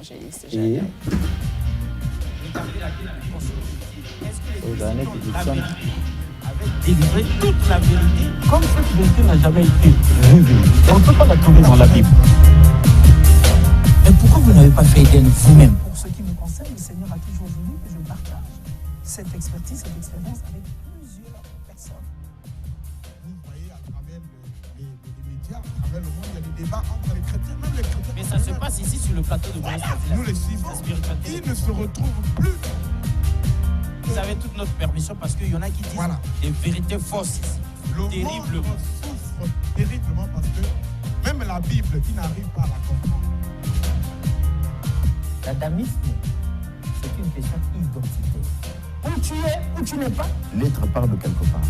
l'évangéliste Et délivrer toute la vérité, comme cette vérité n'a jamais été révélée. On ne peut pas la trouver dans la Bible. Mais pourquoi vous n'avez pas fait Éden vous-même? Pour ce qui me concerne, le Seigneur a toujours voulu que je partage cette expertise, cette expérience avec plusieurs personnes. Vous voyez à travers les médias, à travers le monde, il y a des débats entre les chrétiens, même les chrétiens. Mais ça se passe ici sur le plateau de Moïse. Nous les suivons, ils ne se retrouvent plus. Vous avez toute notre permission parce qu'il y en a qui disent des vérités fausses ici. Terriblement. Monde souffre terriblement parce que même la Bible, qui n'arrive pas à la comprendre. L'adamisme, c'est une question identitaire. Où tu es, où tu n'es pas. L'être part de quelque part.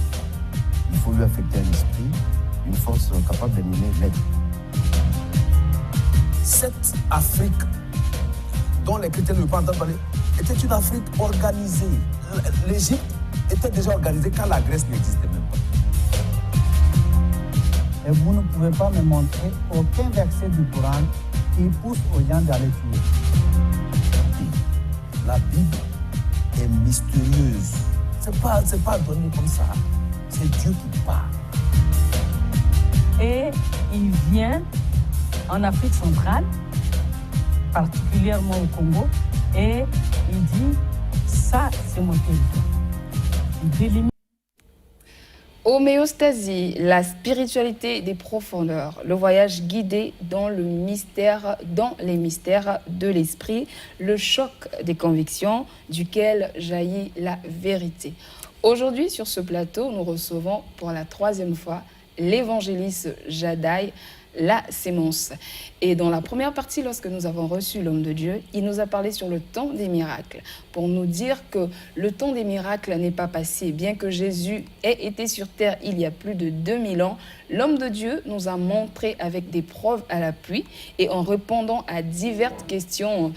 Il faut lui affecter un esprit, une force capable d'animer l'être. Cette Afrique dont les chrétiens ne peuvent pas entendre parler était une Afrique organisée. L'Égypte était déjà organisée quand la Grèce n'existait même pas. Et vous ne pouvez pas me montrer aucun verset du Coran qui pousse aux gens d'aller tuer. La Bible est mystérieuse. C'est pas donné comme ça. C'est Dieu qui parle. Et il vient en Afrique centrale, particulièrement au Congo, et il dit, ça c'est mon territoire. Il délimite. Homéostasie, la spiritualité des profondeurs, le voyage guidé dans les mystères de l'esprit, le choc des convictions duquel jaillit la vérité. Aujourd'hui, sur ce plateau, nous recevons pour la 3e fois l'évangéliste Jadaï, la sémence. Et dans la première partie, lorsque nous avons reçu l'homme de Dieu, il nous a parlé sur le temps des miracles, pour nous dire que le temps des miracles n'est pas passé. Bien que Jésus ait été sur terre il y a plus de 2000 ans, l'homme de Dieu nous a montré avec des preuves à l'appui et en répondant à diverses questions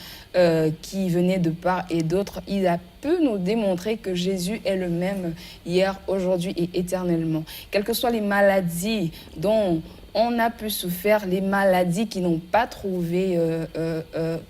qui venaient de part et d'autre, il a pu nous démontrer que Jésus est le même hier, aujourd'hui et éternellement. Quelles que soient les maladies dont on a pu souffrir, les maladies qui n'ont pas trouvé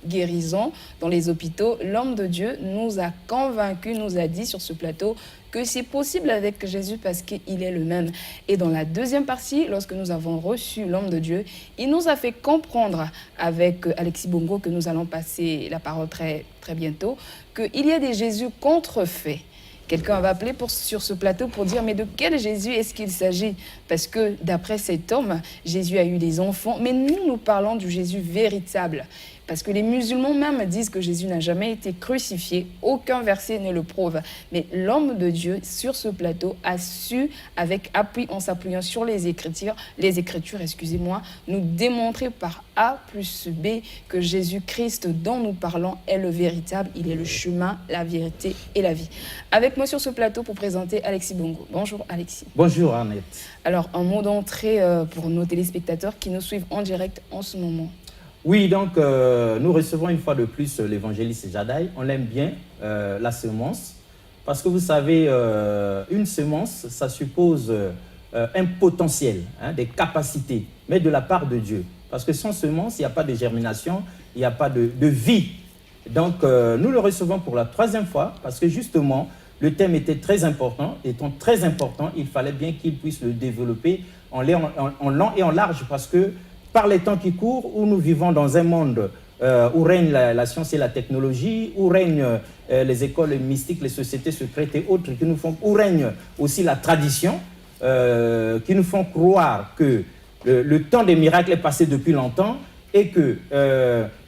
guérison dans les hôpitaux, l'homme de Dieu nous a convaincus, nous a dit sur ce plateau que c'est possible avec Jésus parce qu'il est le même. Et dans la deuxième partie, lorsque nous avons reçu l'homme de Dieu, il nous a fait comprendre avec Alexis Bongo, que nous allons passer la parole très, très bientôt, qu'il y a des Jésus contrefaits. Quelqu'un va appeler sur ce plateau pour dire, mais de quel Jésus est-ce qu'il s'agit? Parce que d'après cet homme, Jésus a eu des enfants, mais nous parlons du Jésus véritable. Parce que les musulmans même disent que Jésus n'a jamais été crucifié. Aucun verset ne le prouve. Mais l'homme de Dieu, sur ce plateau, a su, avec appui, en s'appuyant sur les Écritures, excusez-moi, nous démontrer par A plus B que Jésus-Christ dont nous parlons est le véritable. Il est le chemin, la vérité et la vie. Avec moi sur ce plateau pour présenter Alexis Bongo. Bonjour Alexis. Bonjour Annette. Alors, un mot d'entrée pour nos téléspectateurs qui nous suivent en direct en ce moment. Oui, donc nous recevons une fois de plus l'évangéliste Jadaï. On l'aime bien, la semence, parce que vous savez, une semence, ça suppose un potentiel, des capacités, mais de la part de Dieu. Parce que sans semence, il n'y a pas de germination, il n'y a pas de vie. Donc nous le recevons pour la 3e fois, parce que justement, le thème était très important. Étant très important, il fallait bien qu'il puisse le développer en long et en large, parce que par les temps qui courent, où nous vivons dans un monde où règne la science et la technologie, où règnent les écoles mystiques, les sociétés secrètes et autres, où règne aussi la tradition, qui nous font croire que le temps des miracles est passé depuis longtemps et que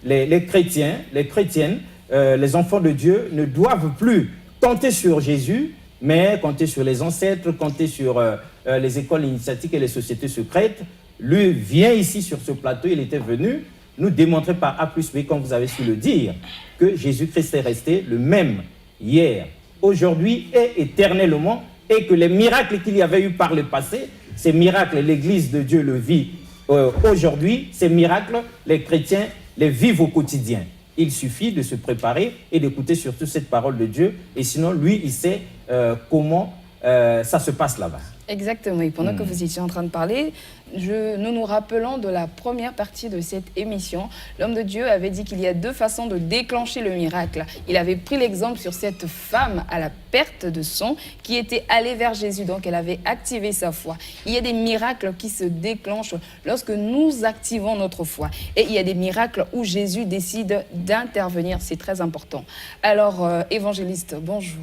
les chrétiens, les chrétiennes, les enfants de Dieu ne doivent plus compter sur Jésus, mais compter sur les ancêtres, compter sur les écoles initiatiques et les sociétés secrètes. Lui vient ici sur ce plateau, il était venu nous démontrer par A plus B, comme vous avez su le dire, que Jésus-Christ est resté le même hier, aujourd'hui et éternellement, et que les miracles qu'il y avait eu par le passé, ces miracles, l'Église de Dieu le vit aujourd'hui, ces miracles, les chrétiens les vivent au quotidien. Il suffit de se préparer et d'écouter surtout cette parole de Dieu, et sinon lui, il sait comment ça se passe là-bas. Exactement. Et pendant que vous étiez en train de parler, nous nous rappelons de la première partie de cette émission. L'homme de Dieu avait dit qu'il y a 2 façons de déclencher le miracle. Il avait pris l'exemple sur cette femme à la perte de sang qui était allée vers Jésus. Donc, elle avait activé sa foi. Il y a des miracles qui se déclenchent lorsque nous activons notre foi. Et il y a des miracles où Jésus décide d'intervenir. C'est très important. Alors, évangéliste, bonjour.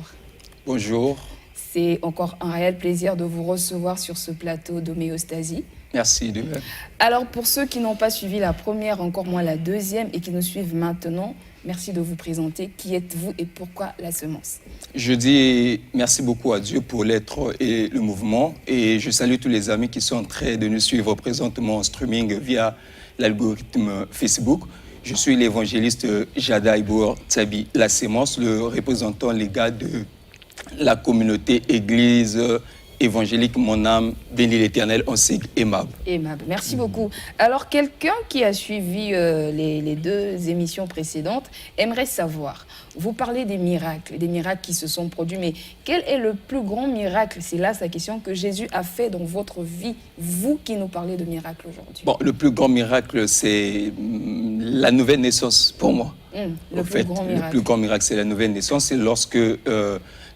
Bonjour. C'est encore un réel plaisir de vous recevoir sur ce plateau d'homéostasie. Merci de même. Alors, pour ceux qui n'ont pas suivi la première, encore moins la deuxième, et qui nous suivent maintenant, merci de vous présenter. Qui êtes-vous et pourquoi la semence? Je dis merci beaucoup à Dieu pour l'être et le mouvement. Et je salue tous les amis qui sont en train de nous suivre présentement en streaming via l'algorithme Facebook. Je suis l'évangéliste Jadaï Bouor Tsabi La Semence, le représentant légal de la communauté Église évangélique Mon âme bénit l'Éternel en sigle aimable. Aimable, merci beaucoup. Alors, quelqu'un qui a suivi les 2 émissions précédentes aimerait savoir, vous parlez des miracles qui se sont produits, mais quel est le plus grand miracle, c'est là sa question, que Jésus a fait dans votre vie, vous qui nous parlez de miracles aujourd'hui? Bon, le plus grand miracle, c'est la nouvelle naissance pour moi. Le plus grand miracle, c'est la nouvelle naissance. C'est lorsque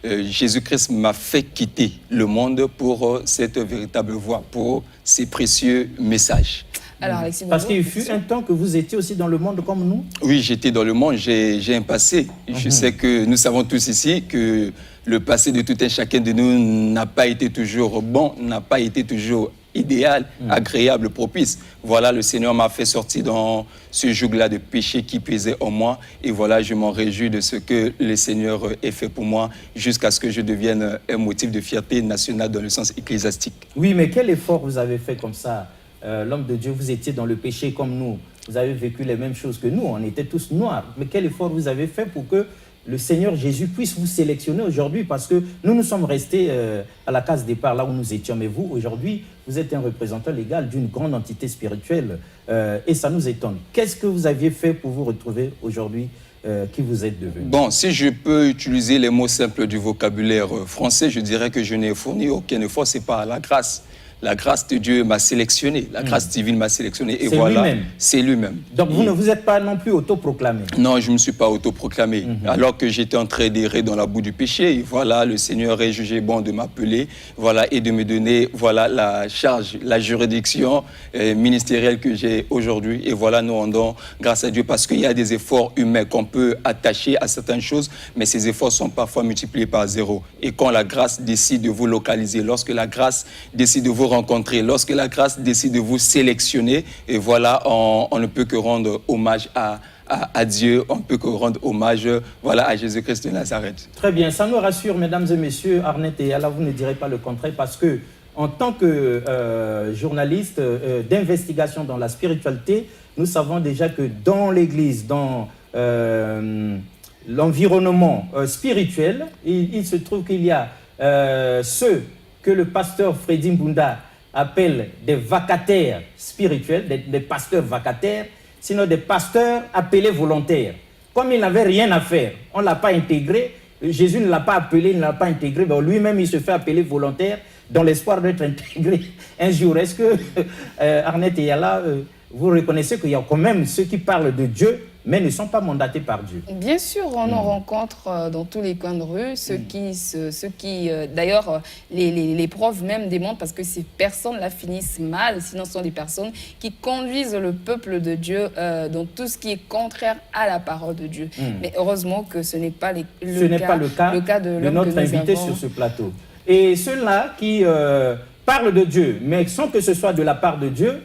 Jésus-Christ m'a fait quitter le monde pour cette véritable voie, pour ces précieux messages. Alors, Alexis, parce qu'il fut un temps que vous étiez aussi dans le monde comme nous. Oui, j'étais dans le monde, j'ai un passé. Je sais que nous savons tous ici que le passé de tout un chacun de nous n'a pas été toujours bon, n'a pas été toujours idéal, agréable, propice. Voilà, le Seigneur m'a fait sortir dans ce joug-là de péché qui pesait en moi. Et voilà, je m'en réjouis de ce que le Seigneur ait fait pour moi jusqu'à ce que je devienne un motif de fierté nationale dans le sens ecclésiastique. Oui, mais quel effort vous avez fait comme ça? L'homme de Dieu, vous étiez dans le péché comme nous. Vous avez vécu les mêmes choses que nous. On était tous noirs. Mais quel effort vous avez fait pour que le Seigneur Jésus puisse vous sélectionner aujourd'hui? Parce que nous sommes restés à la case départ, là où nous étions. Mais vous, aujourd'hui, vous êtes un représentant légal d'une grande entité spirituelle. Et ça nous étonne. Qu'est-ce que vous aviez fait pour vous retrouver aujourd'hui qui vous êtes devenu? Bon, si je peux utiliser les mots simples du vocabulaire français, je dirais que je n'ai fourni aucun effort. C'est par la grâce. La grâce de Dieu m'a sélectionné, la grâce divine m'a sélectionné. Et voilà, c'est lui-même. Donc vous ne vous êtes pas non plus autoproclamé? Non, je ne me suis pas autoproclamé. Alors que j'étais en train d'errer dans la boue du péché, et voilà, le Seigneur est jugé bon de m'appeler, voilà, et de me donner, voilà, la charge, la juridiction ministérielle que j'ai aujourd'hui. Et voilà, nous rendons grâce à Dieu parce qu'il y a des efforts humains qu'on peut attacher à certaines choses, mais ces efforts sont parfois multipliés par 0. Et quand la grâce décide de vous localiser, lorsque la grâce décide de vous rencontrer, lorsque la grâce décide de vous sélectionner, et voilà, on ne peut que rendre hommage à Dieu, on ne peut que rendre hommage, voilà, à Jésus-Christ de Nazareth. Très bien, ça nous rassure, mesdames et messieurs. Arnett et Yala, vous ne direz pas le contraire, parce que en tant que journaliste d'investigation dans la spiritualité, nous savons déjà que dans l'Église, dans l'environnement spirituel, il se trouve qu'il y a ceux que le pasteur Freddy Mbunda appelle des vacataires spirituels, des pasteurs vacataires, sinon des pasteurs appelés volontaires. Comme il n'avait rien à faire, on ne l'a pas intégré, Jésus ne l'a pas appelé, il ne l'a pas intégré, ben lui-même il se fait appeler volontaire dans l'espoir d'être intégré un jour. Est-ce que, Arnett et Yala, vous reconnaissez qu'il y a quand même ceux qui parlent de Dieu, mais ne sont pas mandatés par Dieu? Bien sûr, on en rencontre dans tous les coins de rue, ceux qui d'ailleurs, les profs même démontrent, parce que ces personnes-là finissent mal, sinon ce sont des personnes qui conduisent le peuple de Dieu dans tout ce qui est contraire à la parole de Dieu. Mais heureusement que ce n'est pas le cas de notre invité sur ce plateau. Et ceux-là qui parlent de Dieu, mais sans que ce soit de la part de Dieu,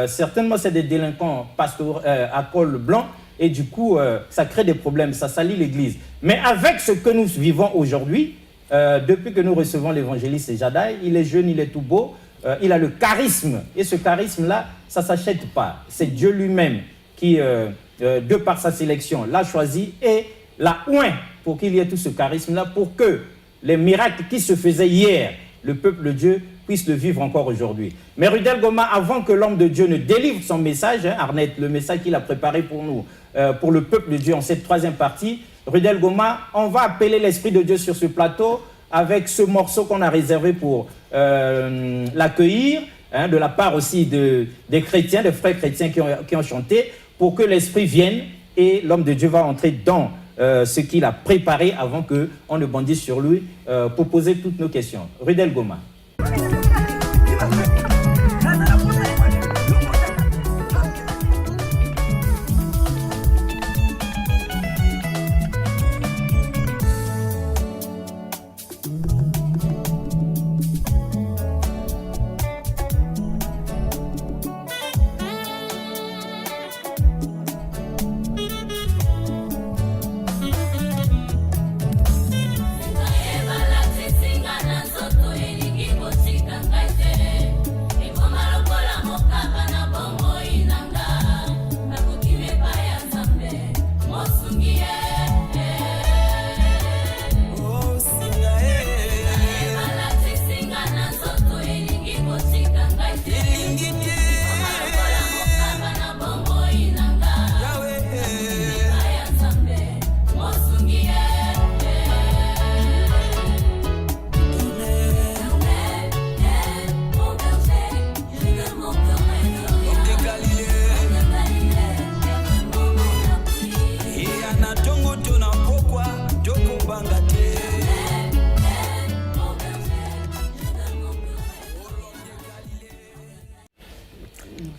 certainement c'est des délinquants à col blanc, et du coup ça crée des problèmes, ça salit l'Église. Mais avec ce que nous vivons aujourd'hui, depuis que nous recevons l'évangéliste Jadaï, il est jeune, il est tout beau, il a le charisme, et ce charisme-là, ça ne s'achète pas. C'est Dieu lui-même qui, de par sa sélection, l'a choisi et l'a oint pour qu'il y ait tout ce charisme-là, pour que les miracles qui se faisaient hier, le peuple de Dieu puisse le vivre encore aujourd'hui. Mais Rudel Goma, avant que l'homme de Dieu ne délivre son message, Arnett, le message qu'il a préparé pour nous, pour le peuple de Dieu en cette troisième partie, Rudel Goma, on va appeler l'Esprit de Dieu sur ce plateau avec ce morceau qu'on a réservé pour l'accueillir, de la part aussi des chrétiens, des frères chrétiens qui ont chanté, pour que l'Esprit vienne et l'homme de Dieu va entrer dans ce qu'il a préparé avant qu'on ne bondisse sur lui pour poser toutes nos questions. Rudel Goma.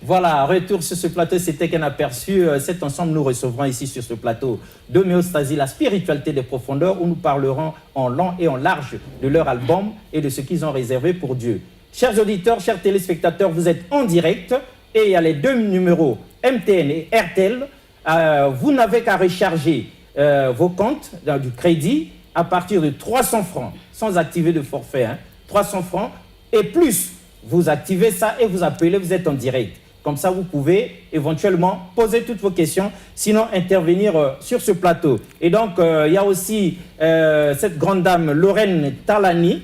Voilà, retour sur ce plateau, c'était qu'un aperçu. Cet ensemble, nous recevrons ici sur ce plateau d'Homéostasie, la spiritualité des profondeurs, où nous parlerons en long et en large de leur album et de ce qu'ils ont réservé pour Dieu. Chers auditeurs, chers téléspectateurs, vous êtes en direct et il y a les deux numéros MTN et RTL. Vous n'avez qu'à recharger vos comptes du crédit à partir de 300 francs, sans activer de forfait, 300 francs, et plus vous activez ça et vous appelez, vous êtes en direct. Comme ça, vous pouvez éventuellement poser toutes vos questions, sinon intervenir sur ce plateau. Et donc, il y a aussi cette grande dame, Lorraine Talani,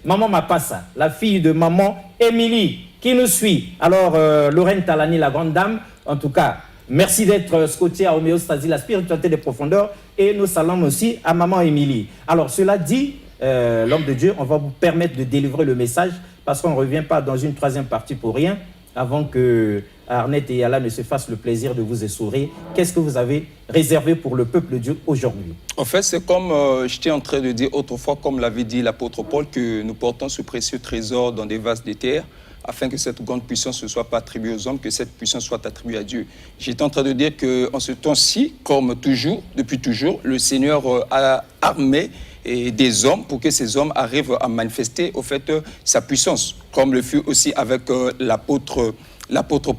Maman Mapassa, la fille de Maman Émilie, qui nous suit. Alors, Lorraine Talani, la grande dame, en tout cas, merci d'être scotché à Homéostasie, la spiritualité des profondeurs, et nous saluons aussi à Maman Émilie. Alors, cela dit, l'homme de Dieu, on va vous permettre de délivrer le message, parce qu'on ne revient pas dans une troisième partie pour rien, avant que Arnett et Yala ne se fassent le plaisir de vous essorer. Qu'est-ce que vous avez réservé pour le peuple de Dieu aujourd'hui? En fait, c'est comme j'étais en train de dire autrefois, comme l'avait dit l'apôtre Paul, que nous portons ce précieux trésor dans des vases de terre, afin que cette grande puissance ne soit pas attribuée aux hommes, que cette puissance soit attribuée à Dieu. J'étais en train de dire qu'en ce temps-ci, comme toujours, depuis toujours, le Seigneur a armé des hommes pour que ces hommes arrivent à manifester au fait sa puissance, comme le fut aussi avec l'apôtre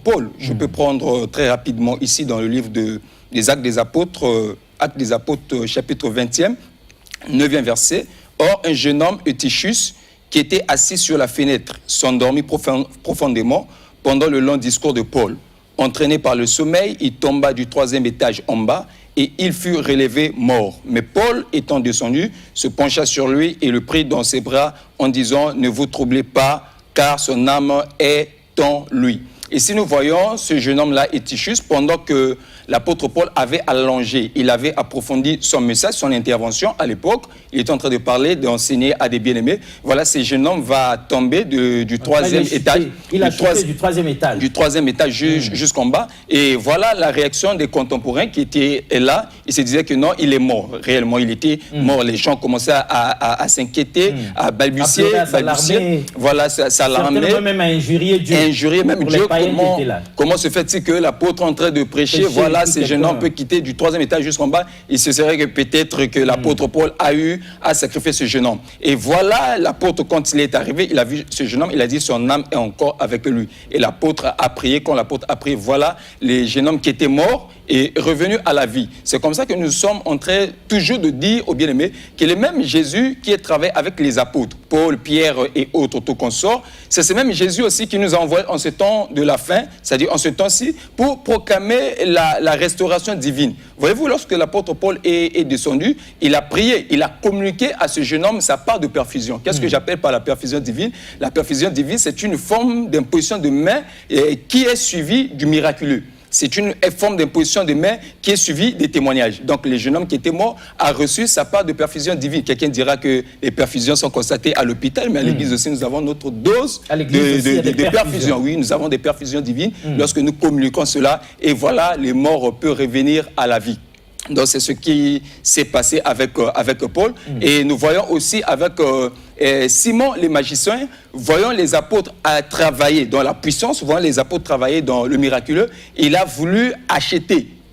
Paul. Je peux prendre très rapidement ici dans le livre des Actes des Apôtres, chapitre 20e, 9e verset. Or, un jeune homme, Eutychus, qui était assis sur la fenêtre, s'endormit profondément pendant le long discours de Paul. Entraîné par le sommeil, il tomba du 3e étage en bas et il fut relevé mort. Mais Paul, étant descendu, se pencha sur lui et le prit dans ses bras en disant « Ne vous troublez pas, car son âme est en lui ». Et si nous voyons ce jeune homme-là, Eutychus, pendant que l'apôtre Paul avait allongé, il avait approfondi son message, son intervention à l'époque, il était en train de parler, d'enseigner à des bien-aimés. Voilà, ce jeune homme va tomber du 3e étage. Il a chuté du 3e étage. Du 3e étage jusqu'en bas. Et voilà la réaction des contemporains qui étaient là. Ils se disaient que non, il est mort. Réellement, il était mort. Les gens commençaient à s'inquiéter, à balbutier. Voilà, ça l'alarmait. Même à injurier Dieu. Injurier même Dieu. Comment se fait-il que l'apôtre est en train de prêcher, voilà, ce jeune homme peut quitter du 3e étage jusqu'en bas. Il se serait que peut-être que l'apôtre Paul a eu à sacrifier ce jeune homme. Et voilà, l'apôtre, quand il est arrivé, il a vu ce jeune homme, il a dit son âme est encore avec lui. Et l'apôtre a prié, quand l'apôtre a prié, voilà, le jeune homme qui était mort est revenu à la vie. C'est comme ça que nous sommes en train toujours de dire aux bien-aimés que le même Jésus qui est travaillé avec les apôtres, Paul, Pierre et autres consorts, c'est ce même Jésus aussi qui nous a envoyé en ce temps de la fin, c'est-à-dire en ce temps-ci, pour proclamer la restauration divine. Voyez-vous, lorsque l'apôtre Paul est descendu, il a prié, il a communiqué à ce jeune homme sa part de perfusion. Qu'est-ce que j'appelle par la perfusion divine? La perfusion divine, c'est une forme d'imposition de main qui est suivie du miraculeux. c'est une forme d'imposition de main qui est suivie des témoignages. Donc le jeune homme qui était mort a reçu sa part de perfusion divine. Quelqu'un dira que les perfusions sont constatées à l'hôpital, mais à l'église aussi, nous avons notre dose de perfusion. Oui, nous avons des perfusions divines lorsque nous communiquons cela. Et voilà, les morts peuvent revenir à la vie. Donc c'est ce qui s'est passé avec Paul. Et nous voyons aussi avec Simon les magiciens, voyons les apôtres travailler dans la puissance, voyons les apôtres travailler dans le miraculeux. Il a voulu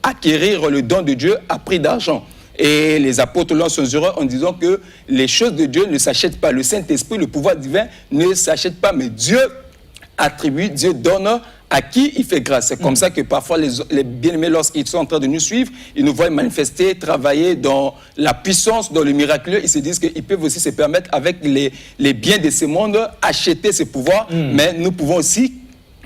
acquérir le don de Dieu à prix d'argent. Et les apôtres l'ont censuré en disant que les choses de Dieu ne s'achètent pas. Le Saint-Esprit, le pouvoir divin ne s'achète pas, mais Dieu attribue, Dieu donne à qui il fait grâce. C'est comme ça que parfois les bien-aimés, lorsqu'ils sont en train de nous suivre, ils nous voient manifester, travailler dans la puissance, dans le miraculeux. Ils se disent qu'ils peuvent aussi se permettre, avec les biens de ce monde, acheter ce pouvoir. Mais nous pouvons aussi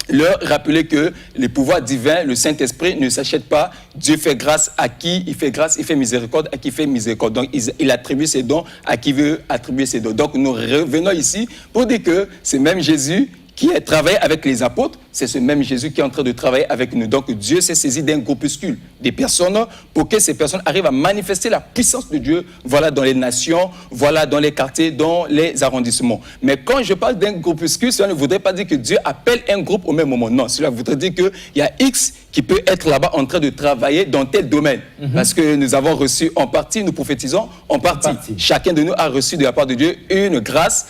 leur rappeler que le pouvoir divin, le Saint-Esprit ne s'achète pas. Dieu fait grâce à qui il fait grâce, il fait miséricorde à qui il fait miséricorde. Donc il attribue ses dons à qui veut attribuer ses dons. Donc nous revenons ici pour dire que c'est même Jésus qui a travaillé avec les apôtres, c'est ce même Jésus qui est en train de travailler avec nous. Donc Dieu s'est saisi d'un groupuscule, des personnes, pour que ces personnes arrivent à manifester la puissance de Dieu, voilà, dans les nations, voilà, dans les quartiers, dans les arrondissements. Mais quand je parle d'un groupuscule, cela ne voudrait pas dire que Dieu appelle un groupe au même moment. Non, cela voudrait dire qu'il y a X qui peut être là-bas en train de travailler dans tel domaine. Parce que nous avons reçu en partie, nous prophétisons en partie. Chacun de nous a reçu de la part de Dieu une grâce,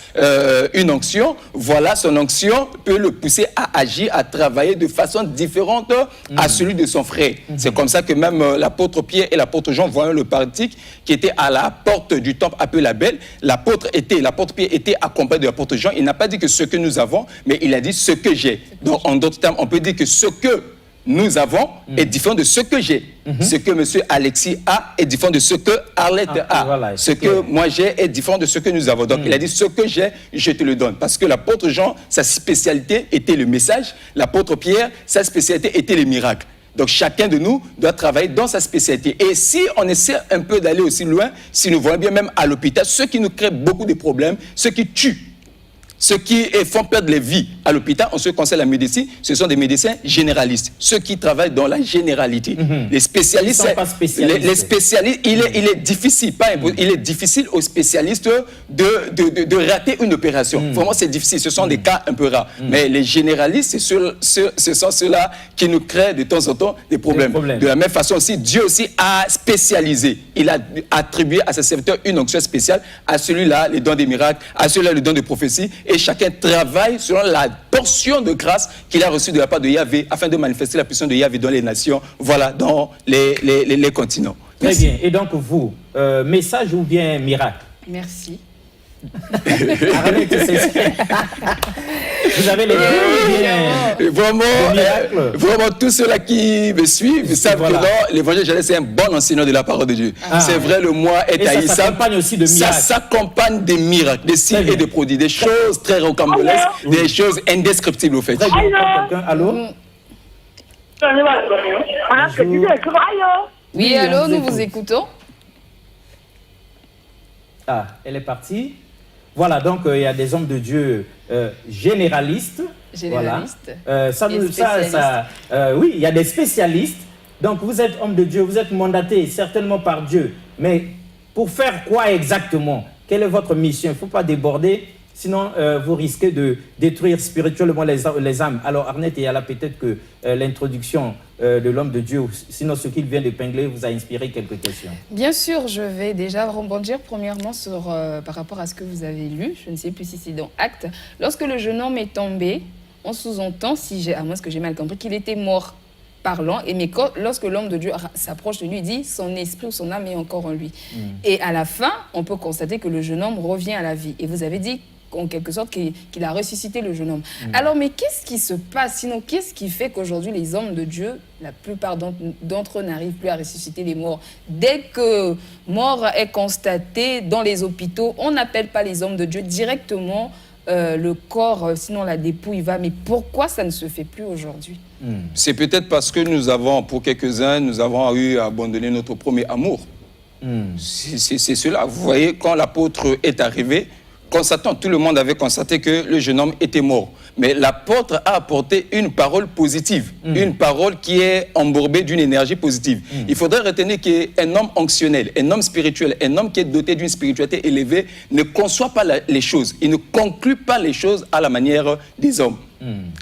une onction. Voilà, son onction peut le pousser à agir, à travailler de façon différente à celui de son frère. C'est comme ça que même l'apôtre Pierre et l'apôtre Jean, voyant le paralytique qui était à la porte du temple appelé la Belle, l'apôtre Pierre était accompagné de l'apôtre Jean. Il n'a pas dit que ce que nous avons, mais il a dit ce que j'ai. Donc en d'autres termes, on peut dire que ce que nous avons est différent de ce que j'ai. Ce que M. Alexis a est différent de ce que Arlette a. Voilà, ce que moi j'ai est différent de ce que nous avons. Donc il a dit ce que j'ai, je te le donne. Parce que l'apôtre Jean, sa spécialité était le message. L'apôtre Pierre, sa spécialité était les miracles. Donc chacun de nous doit travailler dans sa spécialité. Et si on essaie un peu d'aller aussi loin, si nous voyons bien même à l'hôpital, ce qui nous crée beaucoup de problèmes, ce qui tue, ceux qui font perdre les vies à l'hôpital, en ce qui concerne la médecine, ce sont des médecins généralistes. Ceux qui travaillent dans la généralité. Les spécialistes, les spécialistes, il est difficile, il est difficile aux spécialistes de rater une opération. Vraiment, c'est difficile. Ce sont des cas un peu rares. Mais les généralistes, ce sont ceux-là qui nous créent de temps en temps des problèmes. De la même façon aussi, Dieu aussi a spécialisé. Il a attribué à ses serviteurs une onction spéciale. À celui-là, les dons des miracles. À celui-là, le don de prophétie. Et chacun travaille selon la portion de grâce qu'il a reçue de la part de Yahvé afin de manifester la puissance de Yahvé dans les nations, voilà, dans les continents. Très bien. Et donc vous, message ou bien miracle? Merci. Vous avez les deux vraiment tous ceux-là qui me suivent savent que l'évangile, c'est un bon enseignant de la parole de Dieu. C'est vrai, le mois est haïssable. Ça s'accompagne aussi de miracles. Ça s'accompagne des miracles, des signes et des prodiges, des choses très rocambolesques, des choses indescriptibles au fait. Allô? Oui, allô, nous vous écoutons. Ah, elle est partie. Voilà, donc il y a des hommes de Dieu généralistes. Généralistes. Voilà. Oui, il y a des spécialistes. Donc vous êtes homme de Dieu, vous êtes mandaté certainement par Dieu. Mais pour faire quoi exactement? Quelle est votre mission? Il ne faut pas déborder, sinon vous risquez de détruire spirituellement les âmes. Alors Arnette, il y a là peut-être que l'introduction de l'homme de Dieu, sinon ce qu'il vient d'épingler vous a inspiré quelques questions. Bien sûr, je vais déjà rebondir premièrement par rapport à ce que vous avez lu. Je ne sais plus si c'est dans Actes. Lorsque le jeune homme est tombé, on sous-entend, à moins que j'ai mal compris, qu'il était mort parlant. Mais lorsque l'homme de Dieu s'approche de lui, il dit son esprit ou son âme est encore en lui. Et à la fin, on peut constater que le jeune homme revient à la vie. Et vous avez dit en quelque sorte qu'il a ressuscité le jeune homme. Alors, mais qu'est-ce qui se passe? Sinon, qu'est-ce qui fait qu'aujourd'hui, les hommes de Dieu, la plupart d'entre eux n'arrivent plus à ressusciter les morts? Dès que mort est constaté dans les hôpitaux, on n'appelle pas les hommes de Dieu directement le corps, sinon la dépouille va. Mais pourquoi ça ne se fait plus aujourd'hui? C'est peut-être parce que nous avons, pour quelques-uns, nous avons eu à abandonner notre premier amour. C'est cela. Vous voyez, quand l'apôtre est arrivé, tout le monde avait constaté que le jeune homme était mort. Mais l'apôtre a apporté une parole positive, une parole qui est embourbée d'une énergie positive. Il faudrait retenir qu'un homme onctionnel, un homme spirituel, un homme qui est doté d'une spiritualité élevée ne conçoit pas les choses. Il ne conclut pas les choses à la manière des hommes.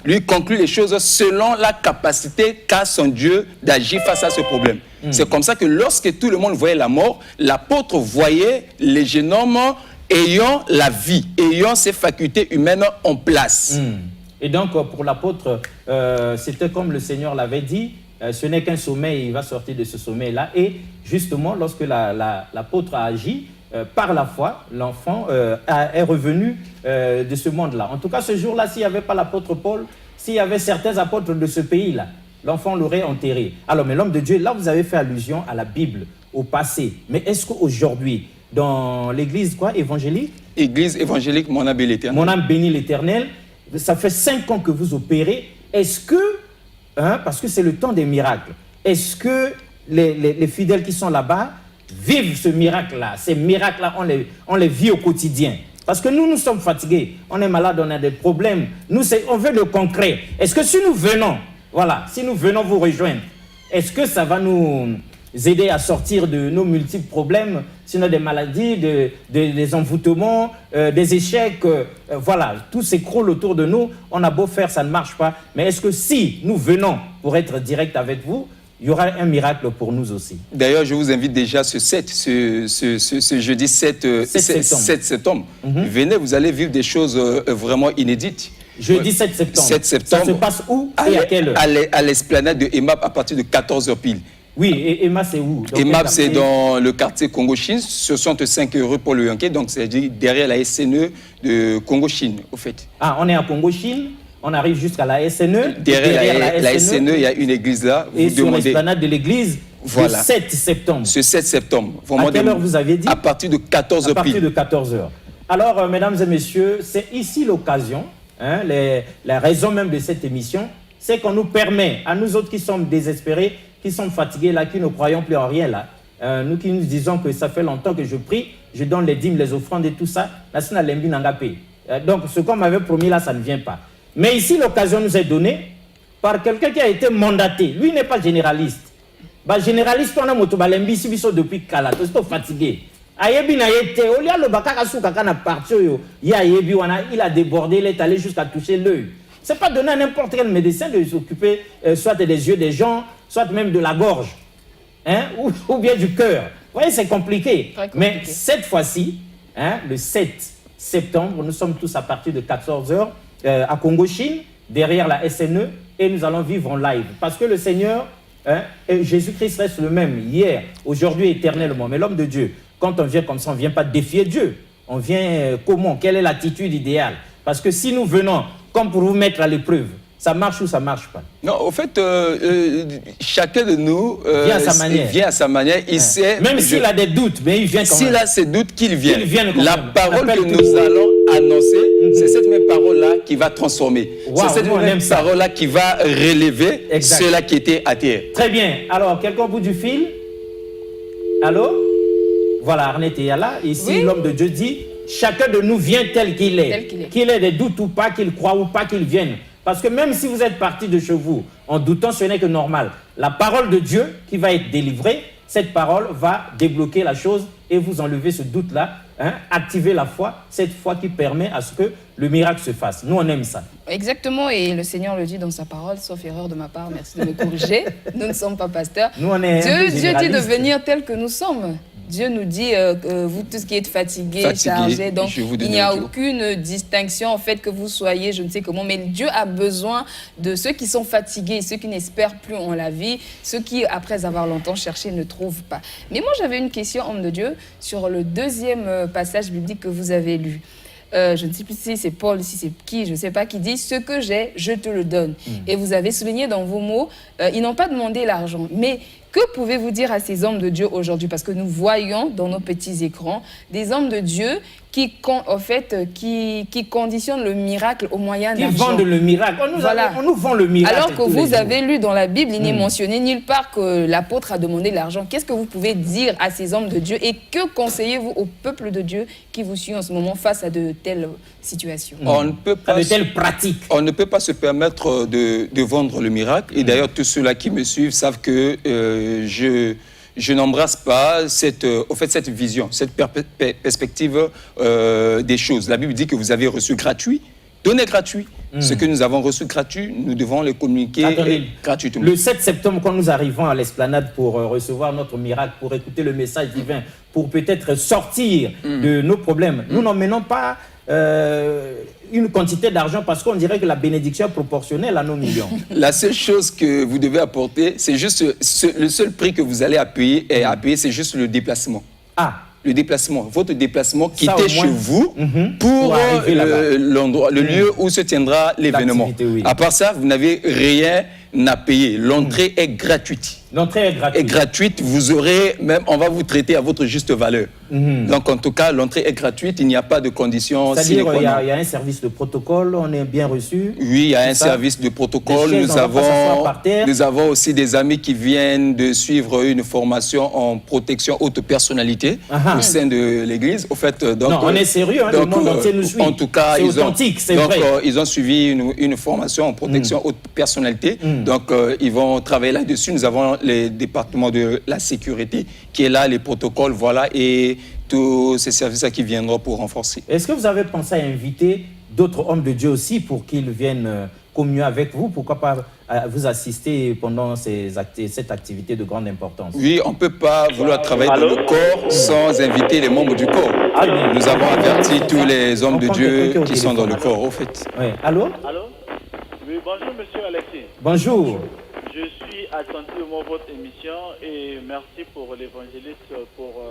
Lui conclut les choses selon la capacité qu'a son Dieu d'agir face à ce problème. C'est comme ça que lorsque tout le monde voyait la mort, l'apôtre voyait les jeunes hommes ayant la vie, ayant ses facultés humaines en place. Et donc, pour l'apôtre, c'était comme le Seigneur l'avait dit, ce n'est qu'un sommeil, il va sortir de ce sommeil-là. Et justement, lorsque l'apôtre a agi, par la foi, l'enfant est revenu de ce monde-là. En tout cas, ce jour-là, s'il n'y avait pas l'apôtre Paul, s'il y avait certains apôtres de ce pays-là, l'enfant l'aurait enterré. Alors, mais l'homme de Dieu, là, vous avez fait allusion à la Bible, au passé. Mais est-ce qu'aujourd'hui, dans l'église évangélique? Église évangélique, mon âme bénit l'Éternel. Mon âme bénit l'Éternel. Ça fait 5 ans que vous opérez. Est-ce que, parce que c'est le temps des miracles, est-ce que les fidèles qui sont là-bas vivent ce miracle-là? Ces miracles-là, on les vit au quotidien. Parce que nous sommes fatigués, on est malade, on a des problèmes. Nous, on veut le concret. Est-ce que si nous venons, si nous venons vous rejoindre, est-ce que ça va nous aider à sortir de nos multiples problèmes, sinon des maladies, des envoûtements, des échecs, tout s'écroule autour de nous. On a beau faire, ça ne marche pas. Mais est-ce que si nous venons pour être direct avec vous, il y aura un miracle pour nous aussi? D'ailleurs, je vous invite déjà ce jeudi 7 septembre. Venez, vous allez vivre des choses vraiment inédites. Jeudi 7 septembre. 7 septembre. Ça se passe où et à quelle heure? À l'esplanade de EMAP à partir de 14h pile. Oui, et EMAP c'est où? EMAP c'est dans le quartier Congo-Chine, 65 rue Paul Yanké, donc c'est derrière la SNE de Congo-Chine, au fait. Ah, on est à Congo-Chine, on arrive jusqu'à la SNE. Derrière la SNE, il y a une église là. Et sur l'esplanade de l'église, le 7 septembre. Ce 7 septembre. À quelle heure vous avez dit? À partir de 14h pile. À partir de 14h. Alors, mesdames et messieurs, c'est ici l'occasion, la raison même de cette émission, c'est qu'on nous permet, à nous autres qui sommes désespérés, qui sommes fatigués là, qui ne croyons plus en rien là, nous qui nous disons que ça fait longtemps que je prie, je donne les dîmes, les offrandes et tout ça, donc ce qu'on m'avait promis là, ça ne vient pas. Mais ici, l'occasion nous est donnée par quelqu'un qui a été mandaté. Lui n'est pas généraliste. Généraliste, on a motobalembi si biso depuis Kala, c'est fatigué. Il a débordé, il est allé jusqu'à toucher l'œil. Ce n'est pas donné à n'importe quel médecin de s'occuper soit des yeux des gens, soit même de la gorge, ou bien du cœur. Vous voyez, c'est compliqué. Mais cette fois-ci, le 7 septembre, nous sommes tous à partir de 14h à Congo-Chine, derrière la SNE, et nous allons vivre en live. Parce que le Seigneur, Jésus-Christ reste le même, hier, aujourd'hui, éternellement. Mais l'homme de Dieu, quand on vient comme ça, on ne vient pas défier Dieu. On vient comment? Quelle est l'attitude idéale? Parce que si nous venons comme pour vous mettre à l'épreuve, ça marche ou ça ne marche pas? Non, au fait, chacun de nous vient à sa manière. Il sait, même s'il a des doutes, mais il vient quand même. S'il a ses doutes, qu'il vienne. La parole que nous allons annoncer, c'est cette même parole-là qui va transformer. C'est cette même parole-là qui va relever ceux-là qui étaient à terre. Très bien. Alors, quelqu'un au bout du fil? Allô? Voilà, Arnette est là. Ici, l'homme de Dieu dit, chacun de nous vient tel qu'il est. Qu'il ait des doutes ou pas, qu'il croit ou pas, qu'il vienne. Parce que même si vous êtes parti de chez vous en doutant, ce n'est que normal. La parole de Dieu qui va être délivrée, cette parole va débloquer la chose et vous enlever ce doute-là, activer la foi, cette foi qui permet à ce que le miracle se fasse. Nous, on aime ça. Exactement, et le Seigneur le dit dans sa parole, sauf erreur de ma part, merci de me corriger. Nous ne sommes pas pasteurs. Nous, on est Dieu dit de venir tel que nous sommes. Dieu nous dit, vous tous qui êtes fatigués, chargés, donc il n'y a aucune distinction en fait que vous soyez, je ne sais comment, mais Dieu a besoin de ceux qui sont fatigués, ceux qui n'espèrent plus en la vie, ceux qui, après avoir longtemps cherché, ne trouvent pas. Mais moi, j'avais une question, homme de Dieu, sur le deuxième passage biblique que vous avez lu. Je ne sais plus si c'est Paul, si c'est qui, je ne sais pas, qui dit « Ce que j'ai, je te le donne ». Et vous avez souligné dans vos mots, ils n'ont pas demandé l'argent, mais Que pouvez-vous dire à ces hommes de Dieu aujourd'hui? Parce que nous voyons dans nos petits écrans des hommes de Dieu qui conditionnent le miracle au moyen d'argent. Qui vendent le miracle. On nous vend le miracle. Alors que vous avez lu dans la Bible, il n'est mentionné nulle part que l'apôtre a demandé l'argent. Qu'est-ce que vous pouvez dire à ces hommes de Dieu et que conseillez-vous au peuple de Dieu qui vous suit en ce moment face à de telles situations? On ne peut pas, de telles pratiques. On ne peut pas se permettre de vendre le miracle. Et d'ailleurs, tous ceux-là qui me suivent savent que je n'embrasse pas cette vision, cette perspective des choses. La Bible dit que vous avez reçu gratuit, donnez gratuit. Ce que nous avons reçu gratuit, nous devons le communiquer gratuitement. Le 7 septembre, quand nous arrivons à l'esplanade pour recevoir notre miracle, pour écouter le message divin, pour peut-être sortir de nos problèmes, nous n'emmenons pas une quantité d'argent parce qu'on dirait que la bénédiction est proportionnelle à nos millions. La seule chose que vous devez apporter, c'est juste le seul prix que vous allez payer, c'est juste le déplacement. Le déplacement, votre déplacement, quitter chez vous pour l'endroit, le lieu où se tiendra l'événement. Oui. À part ça, vous n'avez rien à payer. L'entrée est gratuite. L'entrée est gratuite. Et gratuite, vous aurez même, on va vous traiter à votre juste valeur. Donc en tout cas, l'entrée est gratuite, il n'y a pas de conditions. C'est-à-dire qu'il y a un service de protocole, on est bien reçu. Oui, il y a un service de protocole. Nous avons aussi des amis qui viennent de suivre une formation en protection haute personnalité au sein de l'église. Au fait, donc, non, on est sérieux, le monde entier nous suit. En tout cas, ils ont suivi une formation en protection haute personnalité. Donc ils vont travailler là-dessus. Nous avons les départements de la sécurité qui est là, les protocoles, voilà, et tous ces services-là qui viendront pour renforcer. Est-ce que vous avez pensé à inviter d'autres hommes de Dieu aussi pour qu'ils viennent communier avec vous? Pourquoi pas vous assister pendant cette activité de grande importance? Oui, on ne peut pas vouloir travailler dans le corps sans inviter les membres du corps. Nous avons averti tous les hommes de Dieu qui sont dans le corps, au fait. Oui. Allô? Oui, bonjour, monsieur Alexis. Bonjour. Je suis attentivement à votre émission et merci pour l'évangéliste pour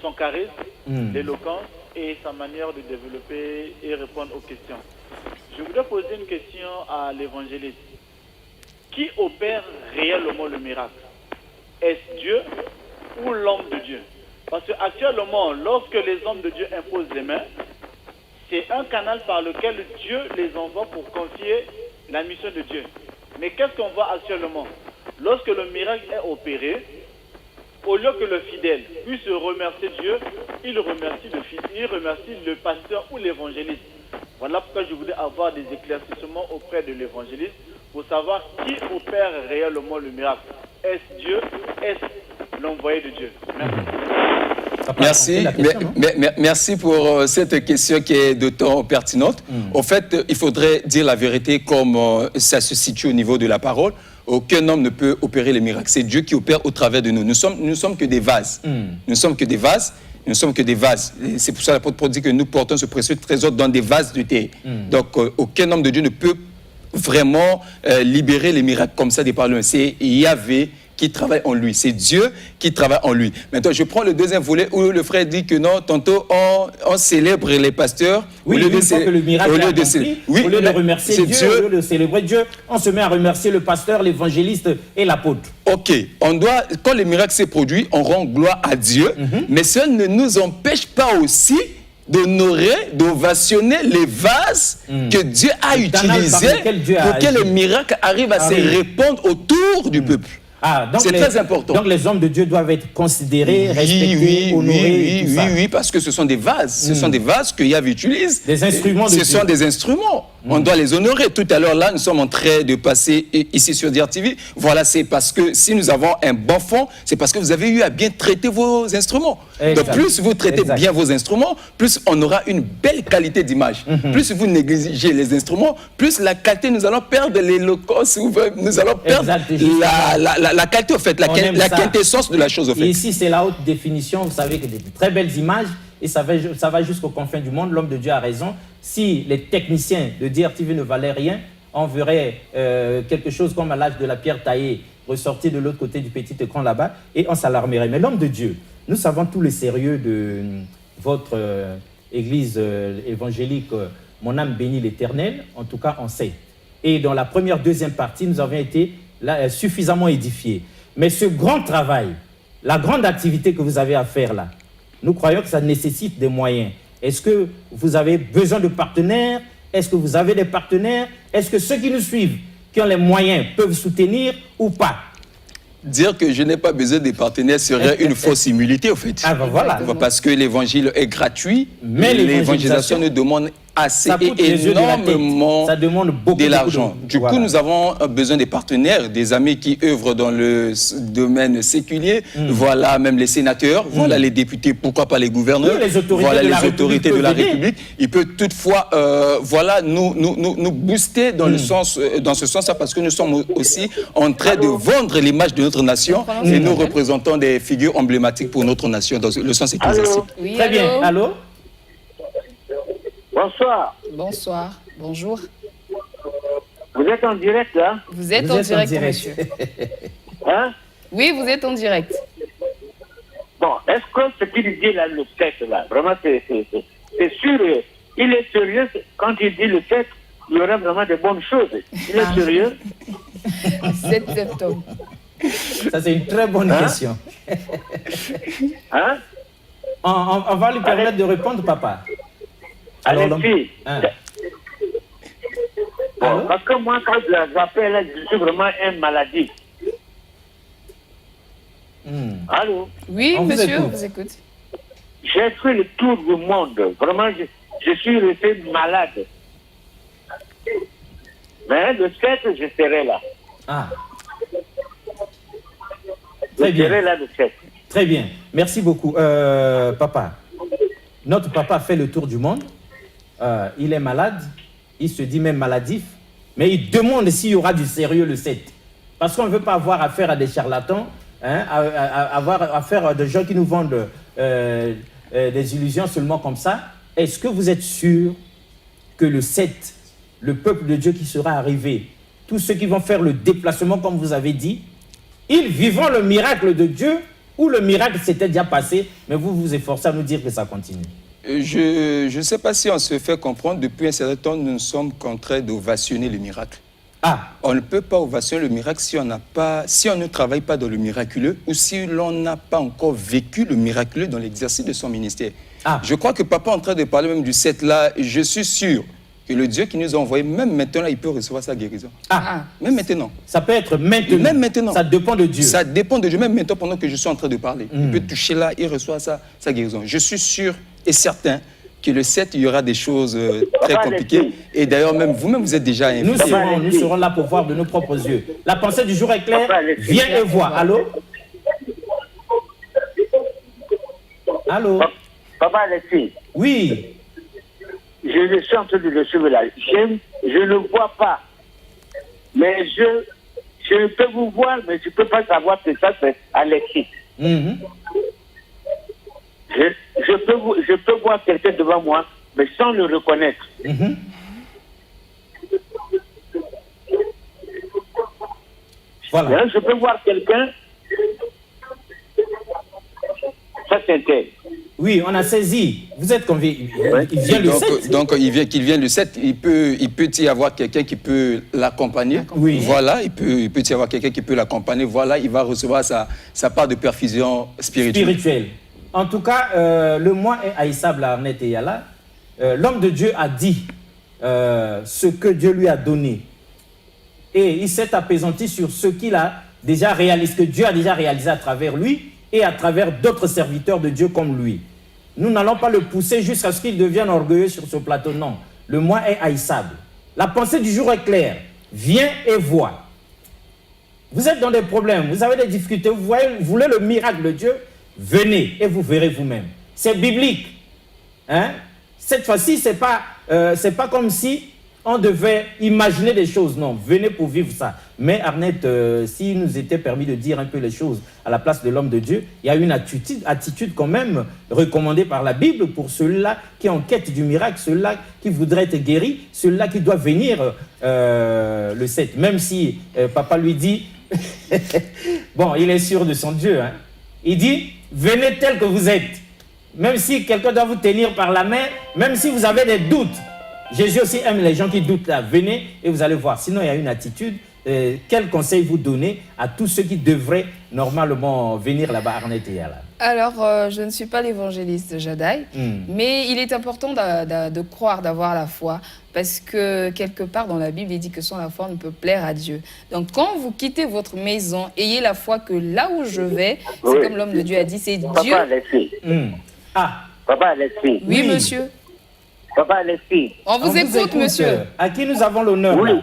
son charisme, l'éloquence et sa manière de développer et répondre aux questions. Je voudrais poser une question à l'évangéliste. Qui opère réellement le miracle? Est-ce Dieu ou l'homme de Dieu? Parce qu'actuellement, lorsque les hommes de Dieu imposent les mains, c'est un canal par lequel Dieu les envoie pour confier la mission de Dieu. Mais qu'est-ce qu'on voit actuellement? Lorsque le miracle est opéré, au lieu que le fidèle puisse remercier Dieu, il remercie le pasteur ou l'évangéliste. Voilà pourquoi je voudrais avoir des éclaircissements auprès de l'évangéliste pour savoir qui opère réellement le miracle. Est-ce Dieu? Est-ce l'envoyé de Dieu? Merci. Merci pour cette question qui est d'autant pertinente. En fait, il faudrait dire la vérité comme ça se situe au niveau de la parole. Aucun homme ne peut opérer les miracles. C'est Dieu qui opère au travers de nous. Nous sommes que des vases. Nous sommes que des vases. Nous ne sommes que des vases. C'est pour ça que l'apôtre Paul dit que nous portons ce précieux trésor dans des vases de terre. Donc, aucun homme de Dieu ne peut vraiment libérer les miracles comme ça des paroles. C'est Yahvé qui travaille en lui. C'est Dieu qui travaille en lui. Maintenant, je prends le deuxième volet où le frère dit que non, tantôt on célèbre les pasteurs. Oui, une fois que le miracle est accompli, au lieu de remercier Dieu, au lieu de célébrer Dieu, on se met à remercier le pasteur, l'évangéliste et l'apôtre. Ok, quand le miracle s'est produit, on rend gloire à Dieu, mais cela ne nous empêche pas aussi d'honorer, d'ovationner les vases que Dieu a utilisés pour que le miracle arrive à se répandre autour du peuple. C'est très important. Donc les hommes de Dieu doivent être considérés, respectés, honorés. Oui, parce que ce sont des vases. Ce sont des vases que Yahvé utilise. Des instruments de Dieu. Ce sont des instruments. On doit les honorer. Tout à l'heure, là, nous sommes en train de passer ici sur DRTV. Voilà, c'est parce que si nous avons un bon fond, c'est parce que vous avez eu à bien traiter vos instruments. Donc plus vous traitez bien vos instruments, plus on aura une belle qualité d'image. Plus vous négligez les instruments, plus la qualité, nous allons perdre l'éloquence, nous allons perdre la qualité, en fait, la quintessence de la chose, en fait. Et ici, c'est la haute définition. Vous savez que des très belles images, et ça va jusqu'aux confins du monde. L'homme de Dieu a raison. Si les techniciens de DRTV ne valaient rien, on verrait quelque chose comme à l'âge de la pierre taillée ressortir de l'autre côté du petit écran là-bas, et on s'alarmerait. Mais l'homme de Dieu, nous savons tout le sérieux de votre église évangélique, Mon âme bénit l'Éternel. En tout cas, on sait. Et dans la deuxième partie, nous avons été là, suffisamment édifiés. Mais ce grand travail, la grande activité que vous avez à faire là, nous croyons que ça nécessite des moyens. Est-ce que vous avez besoin de partenaires? Est-ce que vous avez des partenaires? Est-ce que ceux qui nous suivent, qui ont les moyens, peuvent soutenir ou pas? Dire que je n'ai pas besoin des partenaires serait une fausse humilité, au fait. Ah ben voilà. Parce que l'évangile est gratuit, mais l'évangélisation nous demande assez et énormément ça demande beaucoup de l'argent. Du coup, nous avons besoin des partenaires, des amis qui œuvrent dans le domaine séculier, voilà, même les sénateurs, voilà les députés, pourquoi pas les gouverneurs, les autorités voilà de les la autorités de la République. Il peut toutefois voilà, nous booster dans, dans ce sens-là, parce que nous sommes aussi en train de vendre l'image de notre nation et nous représentons des figures emblématiques pour notre nation dans le sens ecclésiastique. Oui, très bien. Allô? Bonsoir. Bonsoir. Bonjour. Vous êtes en direct, là? Vous êtes en direct, monsieur. Hein? Oui, vous êtes en direct. Bon, est-ce que ce qu'il dit là, le 7, là, vraiment, c'est sûr, il est sérieux quand il dit le 7, il y aura vraiment de bonnes choses. Il est sérieux? 7 septembre. Ça, c'est une très bonne question. Hein? On va lui permettre de répondre, papa. Alors, allez-y. Bon, parce que moi, quand je l'appelle, je suis vraiment un maladie. Allô? Oui, monsieur, on vous écoute. J'ai fait le tour du monde. Vraiment, je suis resté malade. Mais le 7, je serai là. Ah. Très bien. Je serai là le 7. Très bien. Merci beaucoup. Papa, notre papa fait le tour du monde. Il est malade. Il se dit même maladif. Mais il demande s'il y aura du sérieux le 7. Parce qu'on ne veut pas avoir affaire à des charlatans, hein, avoir affaire à des gens qui nous vendent des illusions seulement comme ça. Est-ce que vous êtes sûr que le 7, le peuple de Dieu qui sera arrivé, tous ceux qui vont faire le déplacement comme vous avez dit, ils vivront le miracle de Dieu ou le miracle s'était déjà passé, mais vous vous efforcez à nous dire que ça continue? Je ne sais pas si on se fait comprendre. Depuis un certain temps, nous ne sommes qu'en train d'ovationner le miracle. Ah. On ne peut pas ovationner le miracle si on ne travaille pas dans le miraculeux ou si l'on n'a pas encore vécu le miraculeux dans l'exercice de son ministère. Ah. Je crois que papa est en train de parler même du 7 là. Je suis sûr que le Dieu qui nous a envoyé, même maintenant, il peut recevoir sa guérison. Ah. Même maintenant. Ça peut être maintenant. Même maintenant. Ça dépend de Dieu. Ça dépend de Dieu. Même maintenant, pendant que je suis en train de parler. Il peut toucher là, il reçoit sa guérison. Je suis sûr et certain que le 7, il y aura des choses très compliquées. Et d'ailleurs, même vous-même, vous êtes déjà invité. Nous serons là pour voir de nos propres yeux. La pensée du jour est claire. Viens et vois. Allô? Allô? Papa Alexis. Oui. Je suis en train de le suivre là. Je ne vois pas. Mais je peux vous voir, mais je ne peux pas savoir que ça, c'est Alexis. Je peux voir quelqu'un devant moi, mais sans le reconnaître. Voilà. Je peux voir quelqu'un. Ça, c'est un tel. Oui, on a saisi. Vous êtes convaincu. Il vient le 7. Donc, qu'il vienne le 7, il peut y avoir quelqu'un qui peut l'accompagner. Oui. Voilà, il peut y avoir quelqu'un qui peut l'accompagner. Voilà, il va recevoir sa part de perfusion spirituelle. En tout cas, le mois est haïssable à Arnett et Yala. L'homme de Dieu a dit ce que Dieu lui a donné. Et il s'est apaisanti sur ce qu'il a déjà réalisé, que Dieu a déjà réalisé à travers lui et à travers d'autres serviteurs de Dieu comme lui. Nous n'allons pas le pousser jusqu'à ce qu'il devienne orgueilleux sur ce plateau, non. Le mois est haïssable. La pensée du jour est claire. Viens et vois. Vous êtes dans des problèmes, vous avez des difficultés, vous voulez le miracle de Dieu, venez et vous verrez vous-même. C'est biblique. Hein? Cette fois-ci, c'est pas comme si on devait imaginer des choses. Non, venez pour vivre ça. Mais Arnett, s'il nous était permis de dire un peu les choses à la place de l'homme de Dieu, il y a une attitude quand même recommandée par la Bible pour ceux-là qui ont en quête du miracle, ceux-là qui voudraient être guéris, ceux-là qui doivent venir le 7. Même si papa lui dit, bon, il est sûr de son Dieu. Hein. Il dit, venez tel que vous êtes. Même si quelqu'un doit vous tenir par la main, même si vous avez des doutes. Jésus aussi aime les gens qui doutent là. Venez et vous allez voir. Sinon, il y a une attitude quel conseil vous donnez à tous ceux qui devraient normalement venir là-bas à Arnett et Yala? Alors, je ne suis pas l'évangéliste Jadaï, mais il est important de croire, d'avoir la foi, parce que quelque part dans la Bible, il dit que sans la foi, on ne peut plaire à Dieu. Donc, quand vous quittez votre maison, ayez la foi que là où je vais, c'est comme l'homme de Dieu a dit, c'est Dieu. Papa Alexis. Papa Alexis. Oui, monsieur. Papa Alexis. On vous écoute, monsieur. À qui nous avons l'honneur? Oui.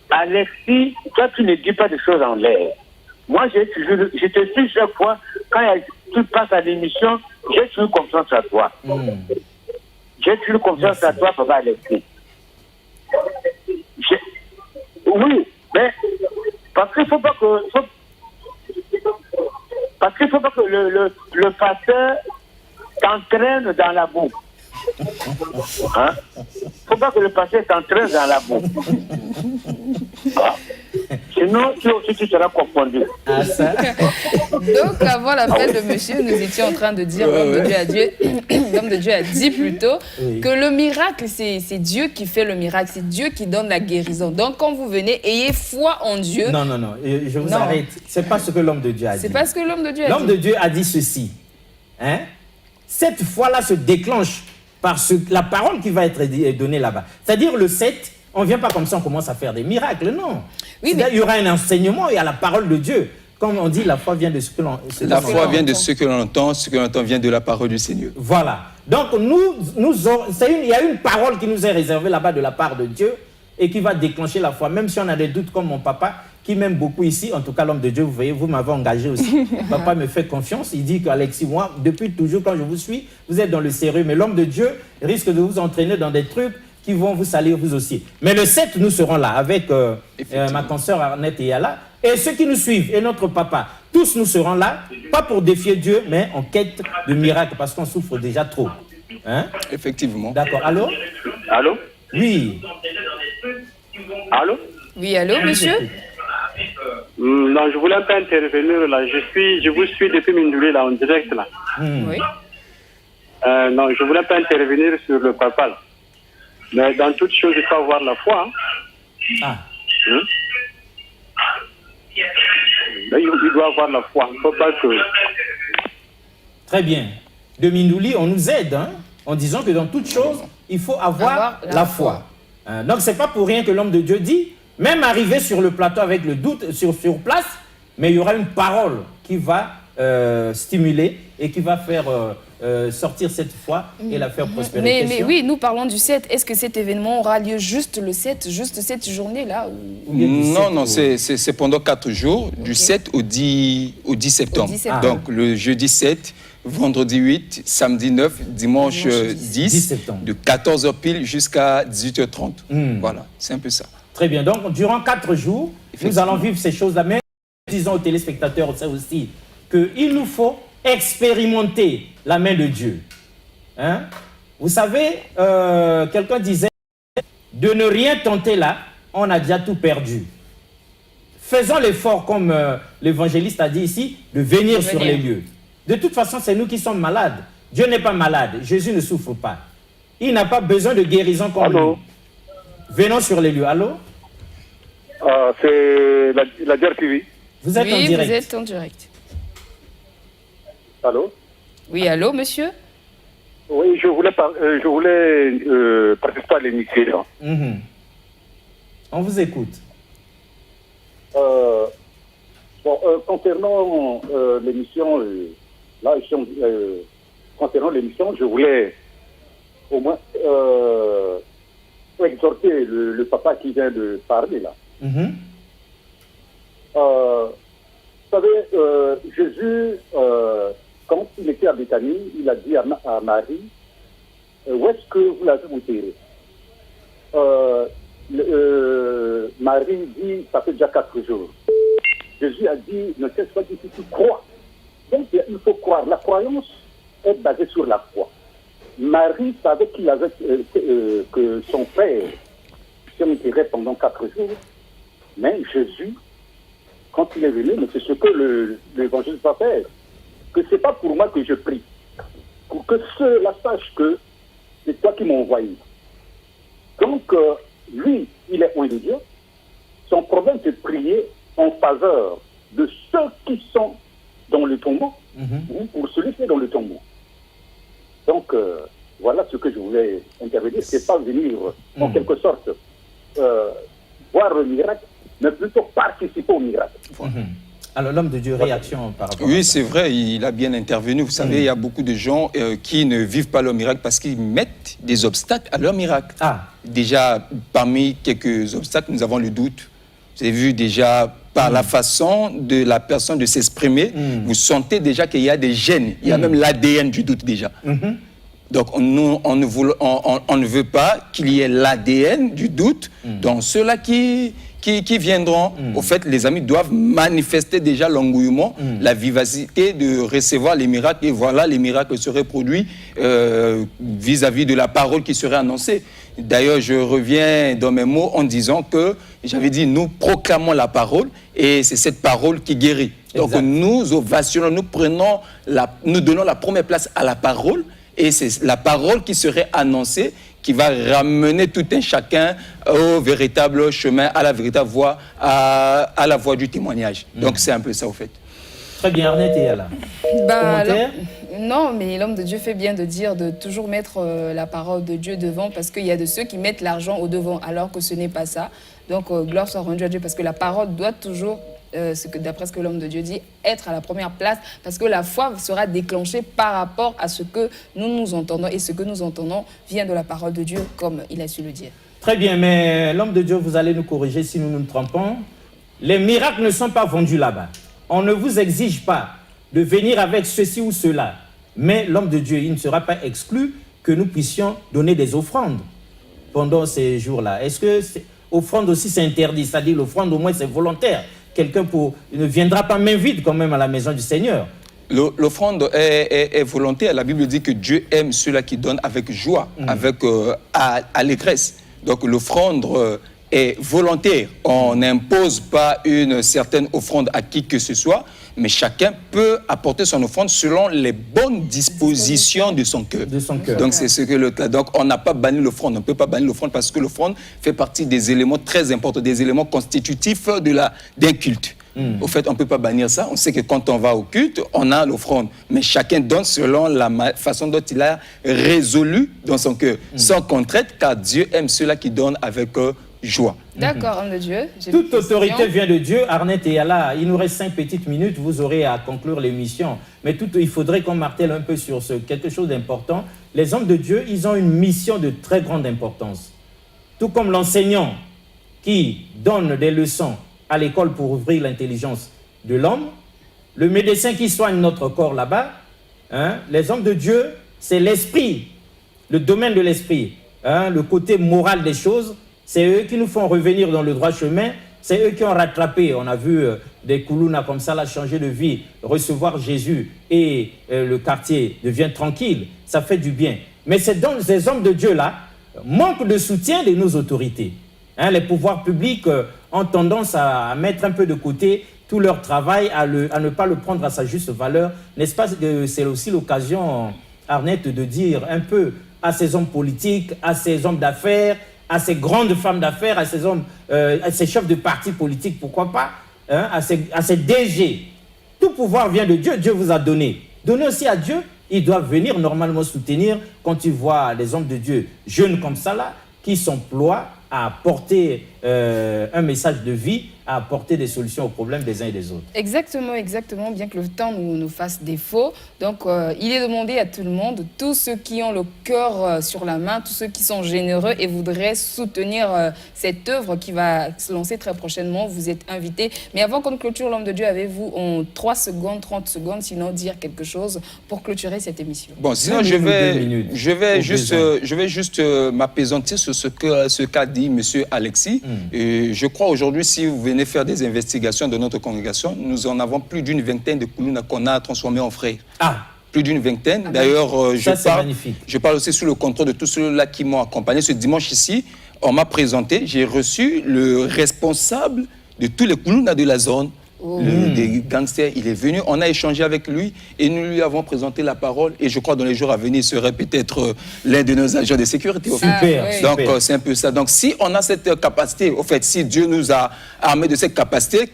Alexis, toi, tu ne dis pas des choses en l'air. Moi, je te suis chaque fois, quand tu passes à l'émission, j'ai toujours confiance à toi. J'ai toujours confiance à toi, Papa Alexis. Oui, mais parce qu'il ne faut pas que le pasteur t'entraîne dans la boue. Hein? Faut pas que le pasteur t'entraîne dans la boue. Sinon, tu seras confondu. Donc, avant l'appel de monsieur, nous étions en train de dire, l'homme de Dieu a dit plutôt que le miracle, c'est Dieu qui fait le miracle, c'est Dieu qui donne la guérison. Donc, quand vous venez, ayez foi en Dieu. Non, je vous arrête. C'est pas ce que l'homme de Dieu a dit. C'est pas ce que l'homme de Dieu a dit. L'homme de Dieu a dit ceci. Hein? Cette foi-là se déclenche par la parole qui va être donnée là-bas. C'est-à-dire le 7, on ne vient pas comme ça, on commence à faire des miracles, non. Oui, mais il y aura un enseignement, il y a la parole de Dieu. Comme on dit, la foi vient de ce que l'on entend. La foi vient de ce que l'on entend, ce que l'on entend vient de la parole du Seigneur. Voilà. Donc, il y a une parole qui nous est réservée là-bas de la part de Dieu et qui va déclencher la foi. Même si on a des doutes comme mon papa, qui m'aime beaucoup ici, en tout cas l'homme de Dieu, vous voyez, vous m'avez engagé aussi. Papa me fait confiance, il dit qu'Alexis, moi, depuis toujours, quand je vous suis, vous êtes dans le sérieux. Mais l'homme de Dieu risque de vous entraîner dans des trucs qui vont vous salir vous aussi. Mais le 7, nous serons là avec ma consoeur Arnett et Yala. Et ceux qui nous suivent, et notre papa, tous nous serons là, pas pour défier Dieu, mais en quête de miracles, parce qu'on souffre déjà trop. Hein? Effectivement. D'accord. Allô? Allô? Oui. Allô? Oui, allô, monsieur? Non, je voulais pas intervenir là. Je vous suis depuis Mindouli là, en direct là. Oui. Non, je voulais pas intervenir sur le papa là. Mais dans toute chose, il faut avoir la foi. Hein? Il doit avoir la foi. Il ne faut pas que... Très bien. De Mindouli, on nous aide en disant que dans toute chose, il faut avoir la foi. Donc, ce n'est pas pour rien que l'homme de Dieu dit, même arriver sur le plateau avec le doute sur place, mais il y aura une parole qui va stimuler et qui va faire sortir cette foi et la faire prospérer. Mais oui, nous parlons du 7. Est-ce que cet événement aura lieu juste le 7, juste cette journée-là Non, c'est pendant 4 jours, du 7 au 10 septembre. Donc le jeudi 7, vendredi 8, samedi 9, dimanche 10 septembre. De 14h pile jusqu'à 18h30. Voilà, c'est un peu ça. Très bien. Donc, durant 4 jours, nous allons vivre ces choses-là. Mais disons aux téléspectateurs ça aussi qu'il nous faut expérimenter la main de Dieu. Hein? Vous savez, quelqu'un disait de ne rien tenter là, on a déjà tout perdu. Faisons l'effort, comme l'évangéliste a dit ici, de venir sur les lieux. De toute façon, c'est nous qui sommes malades. Dieu n'est pas malade. Jésus ne souffre pas. Il n'a pas besoin de guérison comme nous. Venons sur les lieux. Allô? C'est la DRTV. Vous êtes en direct. Vous êtes en direct. Allô? Oui, allô, monsieur? Oui, je voulais participer à l'émission. On vous écoute. Concernant l'émission, je voulais au moins exhorter le papa qui vient de parler là. Vous savez, Jésus, quand il était à Béthanie, il a dit à Marie, où est-ce que vous l'avez enterré? Marie dit, ça fait déjà 4 jours. Jésus a dit, ne cesse pas de dire, tu crois. Donc il faut croire. La croyance est basée sur la foi. Marie savait qu'il avait que son frère s'est enterré pendant 4 jours, mais Jésus, quand il est venu, mais c'est ce que l'évangile va faire, que c'est pas pour moi que je prie, pour que ceux-là sachent que c'est toi qui m'as envoyé. Donc, lui, il est loin de Dieu, son problème, c'est de prier en faveur de ceux qui sont dans le tombeau, ou pour celui qui est dans le tombeau. Donc, voilà ce que je voulais intervenir. C'est pas venir, en quelque sorte, voir le miracle, mais plutôt participer au miracle. Alors, l'homme de Dieu, réaction par rapport à Oui, ça. c'est vrai, il a bien intervenu. Vous savez, il y a beaucoup de gens qui ne vivent pas leur miracle parce qu'ils mettent des obstacles à leur miracle. Déjà, parmi quelques obstacles, nous avons le doute. Vous avez vu déjà par la façon de la personne de s'exprimer, vous sentez déjà qu'il y a des gènes, il y a même l'ADN du doute déjà. Donc, on ne veut pas qu'il y ait l'ADN du doute dans ceux-là qui viendront. Au fait, les amis doivent manifester déjà l'engouement, la vivacité de recevoir les miracles. Et voilà, les miracles seraient produits vis-à-vis de la parole qui serait annoncée. D'ailleurs, je reviens dans mes mots en disant que, j'avais dit, nous proclamons la parole et c'est cette parole qui guérit. Donc, nous ovationnons, nous donnons la première place à la parole. Et c'est la parole qui serait annoncée qui va ramener tout un chacun au véritable chemin, à la véritable voie, à la voie du témoignage. Donc c'est un peu ça au fait. Très bien, Arnette est là. Non, mais l'homme de Dieu fait bien de dire de toujours mettre la parole de Dieu devant, parce qu'il y a de ceux qui mettent l'argent au devant alors que ce n'est pas ça. Donc gloire soit rendue à Dieu, parce que la parole doit toujours, d'après ce que l'homme de Dieu dit, être à la première place, parce que la foi sera déclenchée par rapport à ce que nous entendons, et ce que nous entendons vient de la parole de Dieu, comme il a su le dire. Très bien, mais l'homme de Dieu, vous allez nous corriger si nous nous trompons. Les miracles ne sont pas vendus là-bas. On ne vous exige pas de venir avec ceci ou cela. Mais l'homme de Dieu, il ne sera pas exclu que nous puissions donner des offrandes pendant ces jours-là. Est-ce que offrande aussi c'est interdit? C'est-à-dire l'offrande au moins c'est volontaire. Quelqu'un ne viendra pas main vide quand même à la maison du Seigneur. L'offrande est volontaire. La Bible dit que Dieu aime ceux-là qui donnent avec joie, avec allégresse. Donc l'offrande est volontaire. On n'impose pas une certaine offrande à qui que ce soit, mais chacun peut apporter son offrande selon les bonnes dispositions de son cœur. Donc c'est ce que le cas. Donc on n'a pas banni l'offrande. On ne peut pas bannir l'offrande parce que l'offrande fait partie des éléments très importants, des éléments constitutifs d'un culte. Au fait, on ne peut pas bannir ça. On sait que quand on va au culte, on a l'offrande. Mais chacun donne selon la façon dont il a résolu dans son cœur. Sans contrainte, car Dieu aime ceux-là qui donnent avec joie. D'accord, homme de Dieu. Toute autorité vient de Dieu. Arnette est là. Il nous reste 5 petites minutes. Vous aurez à conclure l'émission. Mais il faudrait qu'on martèle un peu sur quelque chose d'important. Les hommes de Dieu, ils ont une mission de très grande importance. Tout comme l'enseignant qui donne des leçons à l'école pour ouvrir l'intelligence de l'homme, le médecin qui soigne notre corps là-bas, les hommes de Dieu, c'est l'esprit, le domaine de l'esprit, le côté moral des choses. C'est eux qui nous font revenir dans le droit chemin. C'est eux qui ont rattrapé. On a vu des Koulouna comme ça, là, changer de vie, recevoir Jésus et le quartier devient tranquille. Ça fait du bien. Mais c'est donc ces hommes de Dieu-là manquent de soutien de nos autorités. Les pouvoirs publics ont tendance à mettre un peu de côté tout leur travail, à ne pas le prendre à sa juste valeur. N'est-ce pas que c'est aussi l'occasion, Arnette, de dire un peu à ces hommes politiques, à ces hommes d'affaires, à ces grandes femmes d'affaires, à ces hommes, à ces chefs de partis politiques, pourquoi pas, à ces DG. Tout pouvoir vient de Dieu, Dieu vous a donné. Donnez aussi à Dieu, ils doivent venir normalement soutenir quand ils voient les hommes de Dieu jeunes comme ça là, qui s'emploient à apporter un message de vie, à apporter des solutions aux problèmes des uns et des autres. Exactement, exactement, bien que le temps nous fasse défaut. Donc, il est demandé à tout le monde, tous ceux qui ont le cœur sur la main, tous ceux qui sont généreux et voudraient soutenir cette œuvre qui va se lancer très prochainement, vous êtes invités. Mais avant qu'on clôture l'homme de Dieu, avez-vous en 3 secondes, 30 secondes, sinon dire quelque chose pour clôturer cette émission? Bon, sinon je vais juste m'apaisantir sur ce qu'a dit M. Alexis. Et je crois aujourd'hui, si vous venez faire des investigations de notre congrégation, nous en avons plus d'une vingtaine de Koulouna qu'on a transformés en frères. Plus d'une vingtaine. D'ailleurs, je parle aussi sous le contrôle de tous ceux-là qui m'ont accompagné. Ce dimanche ici, on m'a présenté, j'ai reçu le responsable de tous les Koulouna de la zone. des gangsters. Il est venu, on a échangé avec lui et nous lui avons présenté la parole. Et je crois dans les jours à venir, il serait peut-être l'un de nos agents de sécurité. Super. Donc, c'est un peu ça. Donc, si on a cette capacité, au fait, si Dieu nous a armés de cette capacité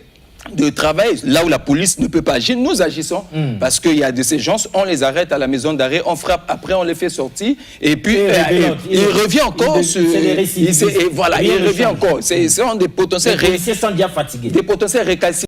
de travail, là où la police ne peut pas agir, nous agissons. Parce qu'il y a de ces gens, on les arrête à la maison d'arrêt, on frappe, après on les fait sortir, et puis il revient encore. Il revient encore. Ce sont des potentiels fatigués. Des potentiels récalcitrants.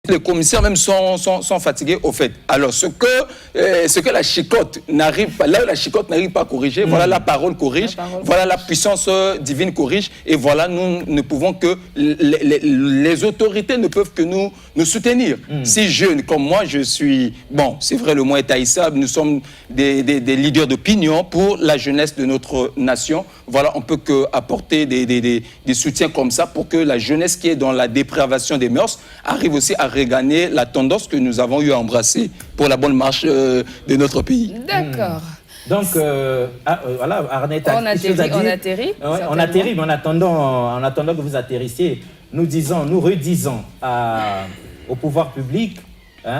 Les commissaires même sont fatigués au fait. Alors ce que la chicotte n'arrive pas, là où la chicotte n'arrive pas à corriger, voilà la parole corrige, voilà la puissance divine corrige, et voilà nous ne pouvons que les autorités ne peuvent que nous soutenir. Si jeunes comme moi, je suis bon, c'est vrai le mot est haïssable, nous sommes des leaders d'opinion pour la jeunesse de notre nation. Voilà, on peut que apporter des soutiens comme ça pour que la jeunesse qui est dans la dépravation des mœurs arrive aussi à regagner la tendance que nous avons eu à embrasser pour la bonne marche de notre pays. D'accord. Donc, voilà, Arnette a quelque chose à dire. On atterrit, mais en attendant que vous atterrissiez, nous redisons au pouvoir public,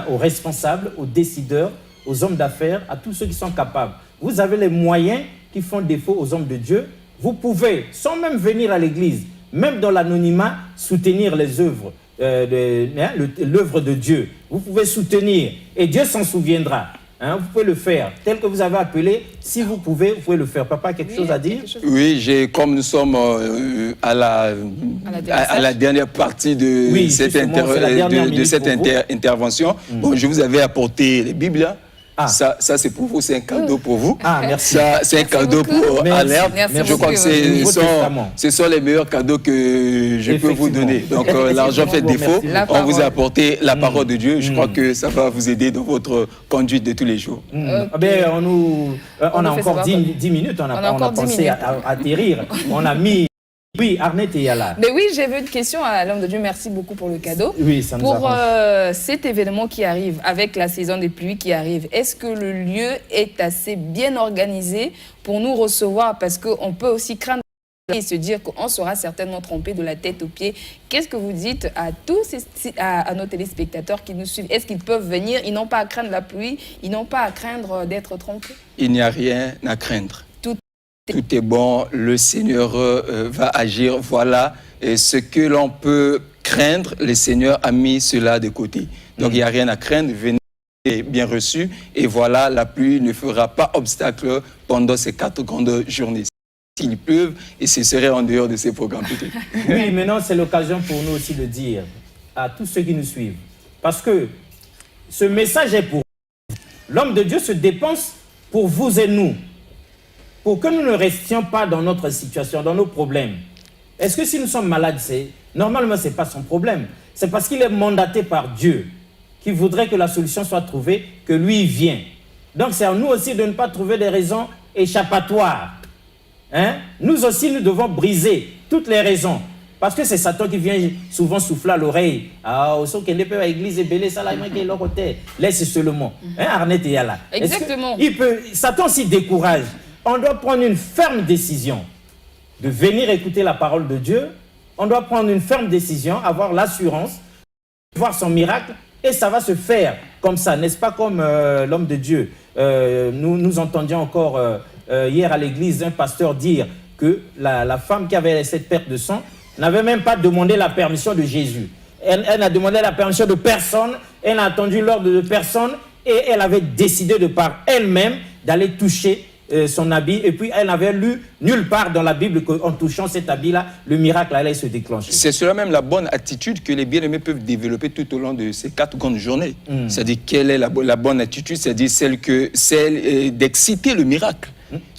aux responsables, aux décideurs, aux hommes d'affaires, à tous ceux qui sont capables. Vous avez les moyens qui font défaut aux hommes de Dieu. Vous pouvez, sans même venir à l'église, même dans l'anonymat, soutenir les œuvres, l'œuvre de Dieu. Vous pouvez soutenir et Dieu s'en souviendra. Vous pouvez le faire, tel que vous avez appelé. Si vous pouvez le faire. Papa, quelque chose à dire? Oui, comme nous sommes à la dernière partie de cette intervention, bon, je vous avais apporté les Bibles. Ça c'est pour vous, c'est un cadeau pour vous. Merci. Ça, c'est un cadeau pour Alerte. Je crois que ce sont les meilleurs cadeaux que je peux vous donner. Donc l'argent fait défaut. On vous a apporté la parole de Dieu. Je crois que ça va vous aider dans votre conduite de tous les jours. On a encore 10 minutes. On a pensé à atterrir. On a mis... Oui, Arnette et Yala. Mais oui, j'avais une question à l'homme de Dieu. Merci beaucoup pour le cadeau. Oui, ça nous pour cet événement qui arrive, avec la saison des pluies qui arrive, est-ce que le lieu est assez bien organisé pour nous recevoir? Parce qu'on peut aussi craindre et se dire qu'on sera certainement trompé de la tête aux pieds. Qu'est-ce que vous dites à à nos téléspectateurs qui nous suivent? Est-ce qu'ils peuvent venir? Ils n'ont pas à craindre la pluie, ils n'ont pas à craindre d'être trompés? Il n'y a rien à craindre. Tout est bon, le Seigneur va agir. Voilà, et ce que l'on peut craindre, le Seigneur a mis cela de côté. Donc il n'y a rien à craindre, venez bien reçu. Et voilà, la pluie ne fera pas obstacle pendant ces 4 grandes journées. S'il pleuve, et ce serait en dehors de ces programmes peut-être. Oui, maintenant c'est l'occasion pour nous aussi de dire à tous ceux qui nous suivent. Parce que ce message est pour vous. L'homme de Dieu se dépense pour vous et nous. Pour que nous ne restions pas dans notre situation, dans nos problèmes. Est-ce que si nous sommes malades, normalement, ce n'est pas son problème. C'est parce qu'il est mandaté par Dieu, qui voudrait que la solution soit trouvée, que lui vient. Donc c'est à nous aussi de ne pas trouver des raisons échappatoires. Nous aussi, nous devons briser toutes les raisons. Parce que c'est Satan qui vient souvent souffler à l'oreille. Laisse seulement. Arnette et Yala. Exactement. Satan s'y décourage. On doit prendre une ferme décision de venir écouter la parole de Dieu. On doit prendre une ferme décision, avoir l'assurance, voir son miracle, et ça va se faire comme ça, n'est-ce pas, comme l'homme de Dieu. Nous entendions encore hier à l'église un pasteur dire que la femme qui avait cette perte de sang n'avait même pas demandé la permission de Jésus. Elle n'a demandé la permission de personne, elle n'a attendu l'ordre de personne, et elle avait décidé de par elle-même d'aller toucher son habit, et puis elle n'avait lu nulle part dans la Bible qu'en touchant cet habit-là, le miracle allait se déclencher. C'est cela même la bonne attitude que les bien-aimés peuvent développer tout au long de ces 4 grandes journées. C'est-à-dire, quelle est la bonne attitude? C'est-à-dire celle d'exciter le miracle.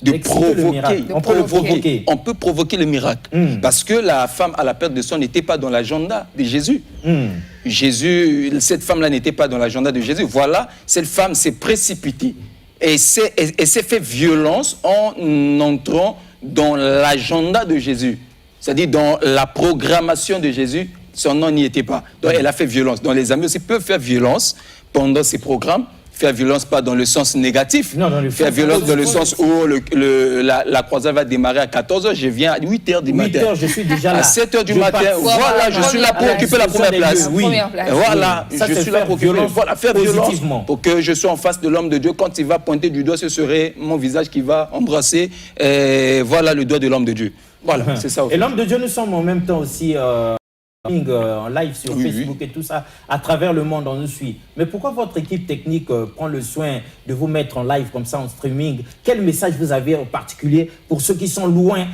De provoquer. On peut provoquer le miracle. Parce que la femme à la perte de sang n'était pas dans l'agenda de Jésus. Cette femme-là n'était pas dans l'agenda de Jésus. Voilà, cette femme s'est précipitée. Et s'est fait violence en entrant dans l'agenda de Jésus. C'est-à-dire dans la programmation de Jésus, son nom n'y était pas. Donc elle a fait violence. Donc les amis aussi peuvent faire violence pendant ces programmes, faire violence pas dans le sens négatif, non, dans le faire violence dans le sens où la croisade va démarrer à 14h, je viens à 8h du matin. 8h, je suis déjà là. À 7h du matin, voilà, je suis là pour occuper la première place. Oui. Voilà, je suis là pour occuper, voilà, faire violence positivement. pour que je sois en face de l'homme de Dieu. Quand il va pointer du doigt, ce serait mon visage qui va embrasser, voilà le doigt de l'homme de Dieu. Voilà, c'est ça. Et l'homme de Dieu, nous sommes en même temps aussi en live sur Facebook et tout ça, à travers le monde, on nous suit. Mais pourquoi votre équipe technique prend le soin de vous mettre en live comme ça, en streaming? Quel message vous avez en particulier pour ceux qui sont loin,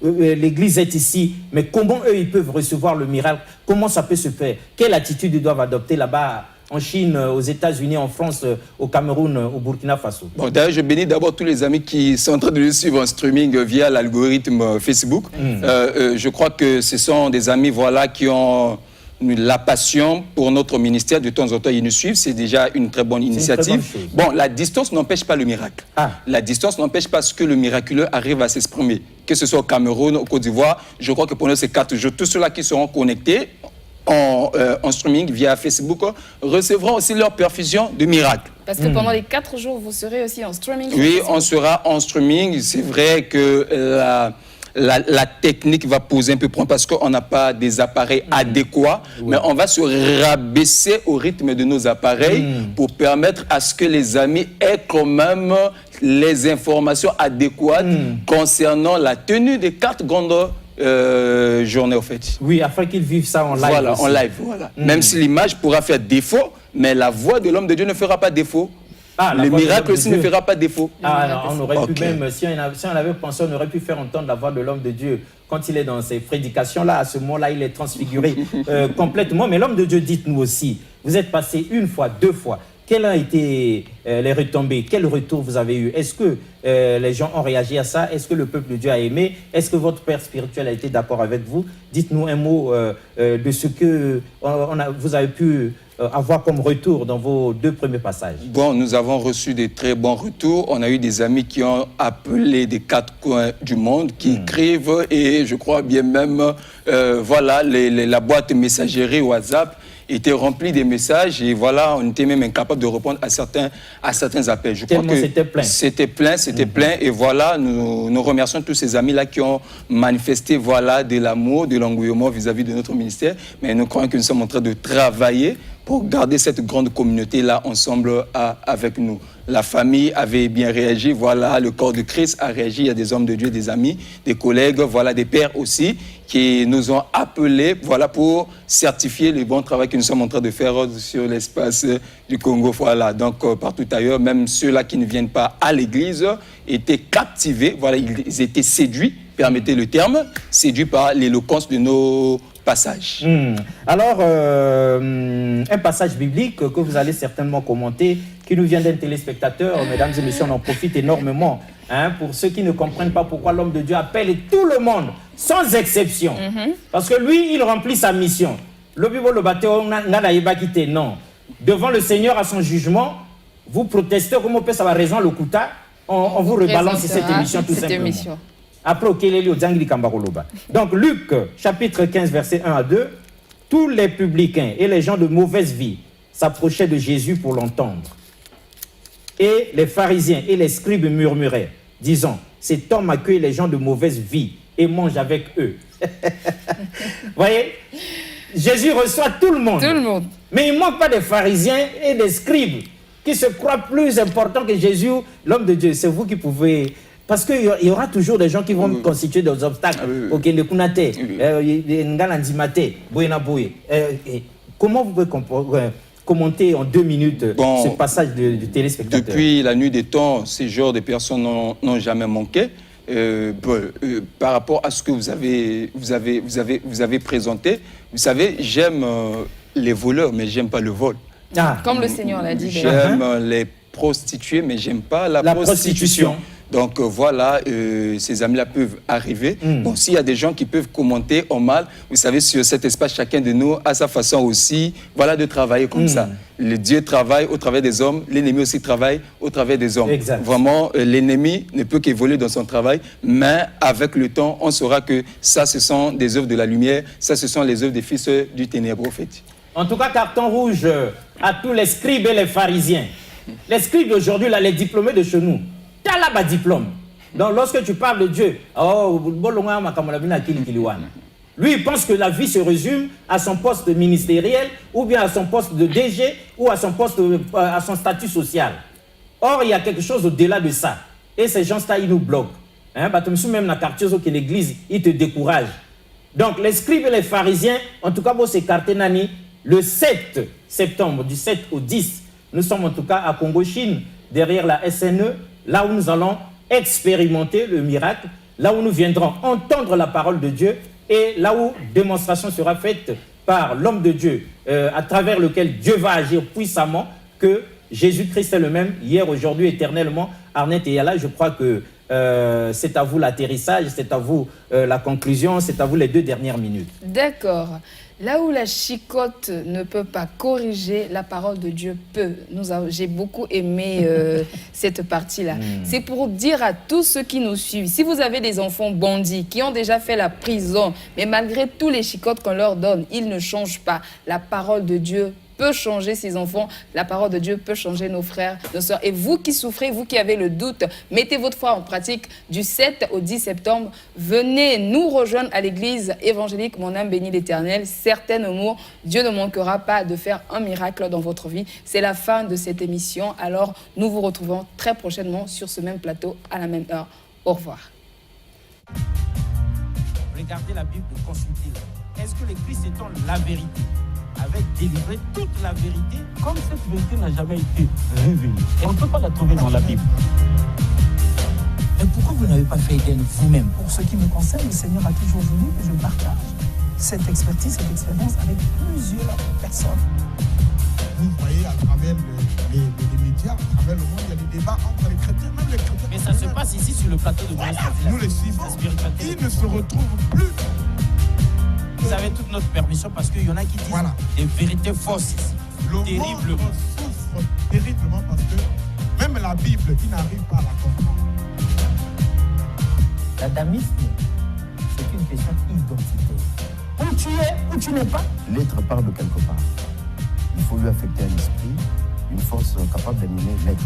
l'église est ici, mais comment eux, ils peuvent recevoir le miracle? Comment ça peut se faire? Quelle attitude ils doivent adopter là-bas en Chine, aux États-Unis, en France, au Cameroun, au Burkina Faso? Bon, d'ailleurs, je bénis d'abord tous les amis qui sont en train de nous suivre en streaming via l'algorithme Facebook. Je crois que ce sont des amis voilà, qui ont la passion pour notre ministère. De temps en temps, ils nous suivent. C'est déjà une très bonne initiative. Bon, la distance n'empêche pas le miracle. La distance n'empêche pas que le miraculeux arrive à s'exprimer. Que ce soit au Cameroun, au Côte d'Ivoire, je crois que pendant ces 4 jours, tous ceux-là qui seront connectés, en streaming via Facebook recevront aussi leur perfusion de miracles. Parce que pendant les 4 jours, vous serez aussi en streaming? Oui, on sera en streaming. C'est vrai que la technique va poser un peu problème parce qu'on n'a pas des appareils adéquats, mais on va se rabaisser au rythme de nos appareils pour permettre à ce que les amis aient quand même les informations adéquates concernant la tenue des 4 grandes journée au fait. Oui, afin qu'ils vivent ça en live. Voilà, aussi. en live, voilà. Même si l'image pourra faire défaut, mais la voix de l'homme de Dieu ne fera pas défaut. Le miracle aussi ne fera pas défaut. Non, on aurait pu même, si on avait pensé, on aurait pu faire entendre la voix de l'homme de Dieu. Quand il est dans ses prédications-là, à ce moment-là, il est transfiguré complètement. Mais l'homme de Dieu, dites-nous aussi, vous êtes passé 1 fois, 2 fois. Quelles ont été les retombées? Quel retour vous avez eu? Est-ce que les gens ont réagi à ça? Est-ce que le peuple de Dieu a aimé? Est-ce que votre père spirituel a été d'accord avec vous? Dites-nous un mot de ce que vous avez pu avoir comme retour dans vos 2 premiers passages. Bon, nous avons reçu des très bons retours. On a eu des amis qui ont appelé des 4 coins du monde, qui écrivent et je crois bien même, voilà, la boîte messagerie WhatsApp était rempli des messages et voilà, on était même incapable de répondre à certains appels. Je crois que c'était plein. C'était plein et voilà, nous remercions tous ces amis-là qui ont manifesté voilà, de l'amour, de l'engouement vis-à-vis de notre ministère. Mais nous croyons que nous sommes en train de travailler pour garder cette grande communauté-là ensemble avec nous. La famille avait bien réagi, voilà, le corps de Christ a réagi, il y a des hommes de Dieu, des amis, des collègues, voilà, des pères aussi, qui nous ont appelés, voilà, pour certifier le bon travail que nous sommes en train de faire sur l'espace du Congo, voilà. Donc, partout ailleurs, même ceux-là qui ne viennent pas à l'église étaient captivés, voilà, ils étaient séduits, permettez le terme, séduits par l'éloquence de nos passages. Alors, un passage biblique que vous allez certainement commenter, qui nous vient d'un téléspectateur, mesdames et messieurs, on en profite énormément. Pour ceux qui ne comprennent pas pourquoi l'homme de Dieu appelle tout le monde, sans exception. Parce que lui, il remplit sa mission. Le Bible le bateau, non. Devant le Seigneur à son jugement, vous protestez, comme on peut savoir raison, le Kouta, on vous rebalance cette émission tout simplement. Après, donc, Luc, chapitre 15, verset 1 à 2, tous les publicains et les gens de mauvaise vie s'approchaient de Jésus pour l'entendre. Et les pharisiens et les scribes murmuraient, disant, cet homme accueille les gens de mauvaise vie et mange avec eux. Voyez, Jésus reçoit tout le monde. Tout le monde. Mais il ne manque pas des pharisiens et des scribes qui se croient plus importants que Jésus, l'homme de Dieu. C'est vous qui pouvez... Parce qu'il y aura toujours des gens qui vont constituer des obstacles. Comment vous pouvez commenter en 2 minutes ce passage du téléspectateur? Depuis la nuit des temps, ces genres de personnes n'ont jamais manqué. Par rapport à ce que vous avez présenté, vous savez, j'aime les voleurs, mais j'aime pas le vol. Comme le Seigneur l'a dit. J'aime les prostituées, mais j'aime pas la prostitution. Donc voilà, ces amis-là peuvent arriver. Bon, s'il y a des gens qui peuvent commenter en mal, vous savez, sur cet espace, chacun de nous a sa façon aussi, voilà, de travailler comme ça. Le Dieu travaille au travers des hommes, l'ennemi aussi travaille au travers des hommes. Exact. Vraiment, l'ennemi ne peut qu'évoluer dans son travail, mais avec le temps, on saura que ça, ce sont des œuvres de la lumière, ça, ce sont les œuvres des fils du ténèbre, en fait. En tout cas, carton rouge à tous les scribes et les pharisiens. Les scribes d'aujourd'hui, là, les diplômés de chez nous, tu as là-bas diplôme. Donc, lorsque tu parles de Dieu, lui, il pense que la vie se résume à son poste ministériel, ou bien à son poste de DG, ou à son poste, à son statut social. Or, il y a quelque chose au-delà de ça. Et ces gens-là, ils nous bloquent. Même dans la quartier que l'église, ils te découragent. Donc, les scribes et les pharisiens, en tout cas, pour s'écarter, Nani, le 7 septembre, du 7 au 10, nous sommes en tout cas à Congo-Chine, derrière la SNE, là où nous allons expérimenter le miracle, là où nous viendrons entendre la parole de Dieu, et là où démonstration sera faite par l'homme de Dieu, à travers lequel Dieu va agir puissamment, que Jésus-Christ est le même, hier, aujourd'hui, éternellement. Arnett et Yala, je crois que c'est à vous l'atterrissage, c'est à vous la conclusion, c'est à vous les 2 dernières minutes. D'accord. Là où la chicotte ne peut pas corriger, la parole de Dieu peut. J'ai beaucoup aimé cette partie-là. C'est pour dire à tous ceux qui nous suivent, si vous avez des enfants bandits qui ont déjà fait la prison, mais malgré tous les chicottes qu'on leur donne, ils ne changent pas. La parole de Dieu peut changer ces enfants, la parole de Dieu peut changer nos frères, nos sœurs. Et vous qui souffrez, vous qui avez le doute, mettez votre foi en pratique du 7 au 10 septembre. Venez nous rejoindre à l'église évangélique Mon âme bénit l'Éternel. Certainement, Dieu ne manquera pas de faire un miracle dans votre vie. C'est la fin de cette émission. Alors, nous vous retrouvons très prochainement sur ce même plateau à la même heure. Au revoir. Regardez la Bible, consultez-la. Est-ce que le Christ étant la vérité avait délivré toute la vérité, comme cette vérité n'a jamais été révélée? Et on ne peut pas la trouver dans la Bible. Mais pourquoi vous n'avez pas fait Eden vous-même? Pour ce qui me concerne, le Seigneur a toujours voulu que je partage cette expertise, cette expérience avec plusieurs personnes. Vous voyez à travers les médias, à travers le monde, il y a des débats entre les chrétiens, même les chrétiens. Mais ça se passe ici sur le plateau de voilà, nous les suivons. Ils ne se retrouvent plus. Vous avez toute notre permission parce qu'il y en a qui disent des vérités fausses ici. Le monde souffre terriblement parce que même la Bible, qui n'arrive pas à la comprendre. L'adamisme, c'est une question identitaire. Où tu es, où tu n'es pas. L'être part de quelque part. Il faut lui affecter un esprit, une force capable d'animer l'être.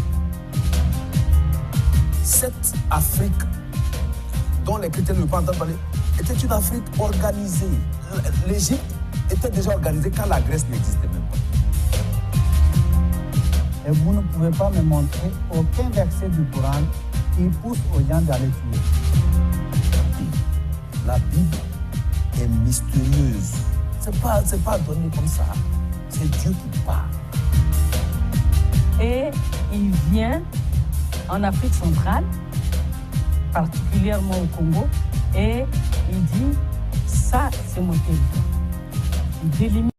Cette Afrique dont les chrétiens ne peuvent pas entendre parler était une Afrique organisée. L'Égypte était déjà organisée quand la Grèce n'existait même pas. Et vous ne pouvez pas me montrer aucun verset du Coran qui pousse aux gens d'aller tuer. La Bible est mystérieuse. C'est pas donné comme ça. C'est Dieu qui parle. Et il vient en Afrique centrale, particulièrement au Congo, et il dit, ça c'est mon territoire. Il délimite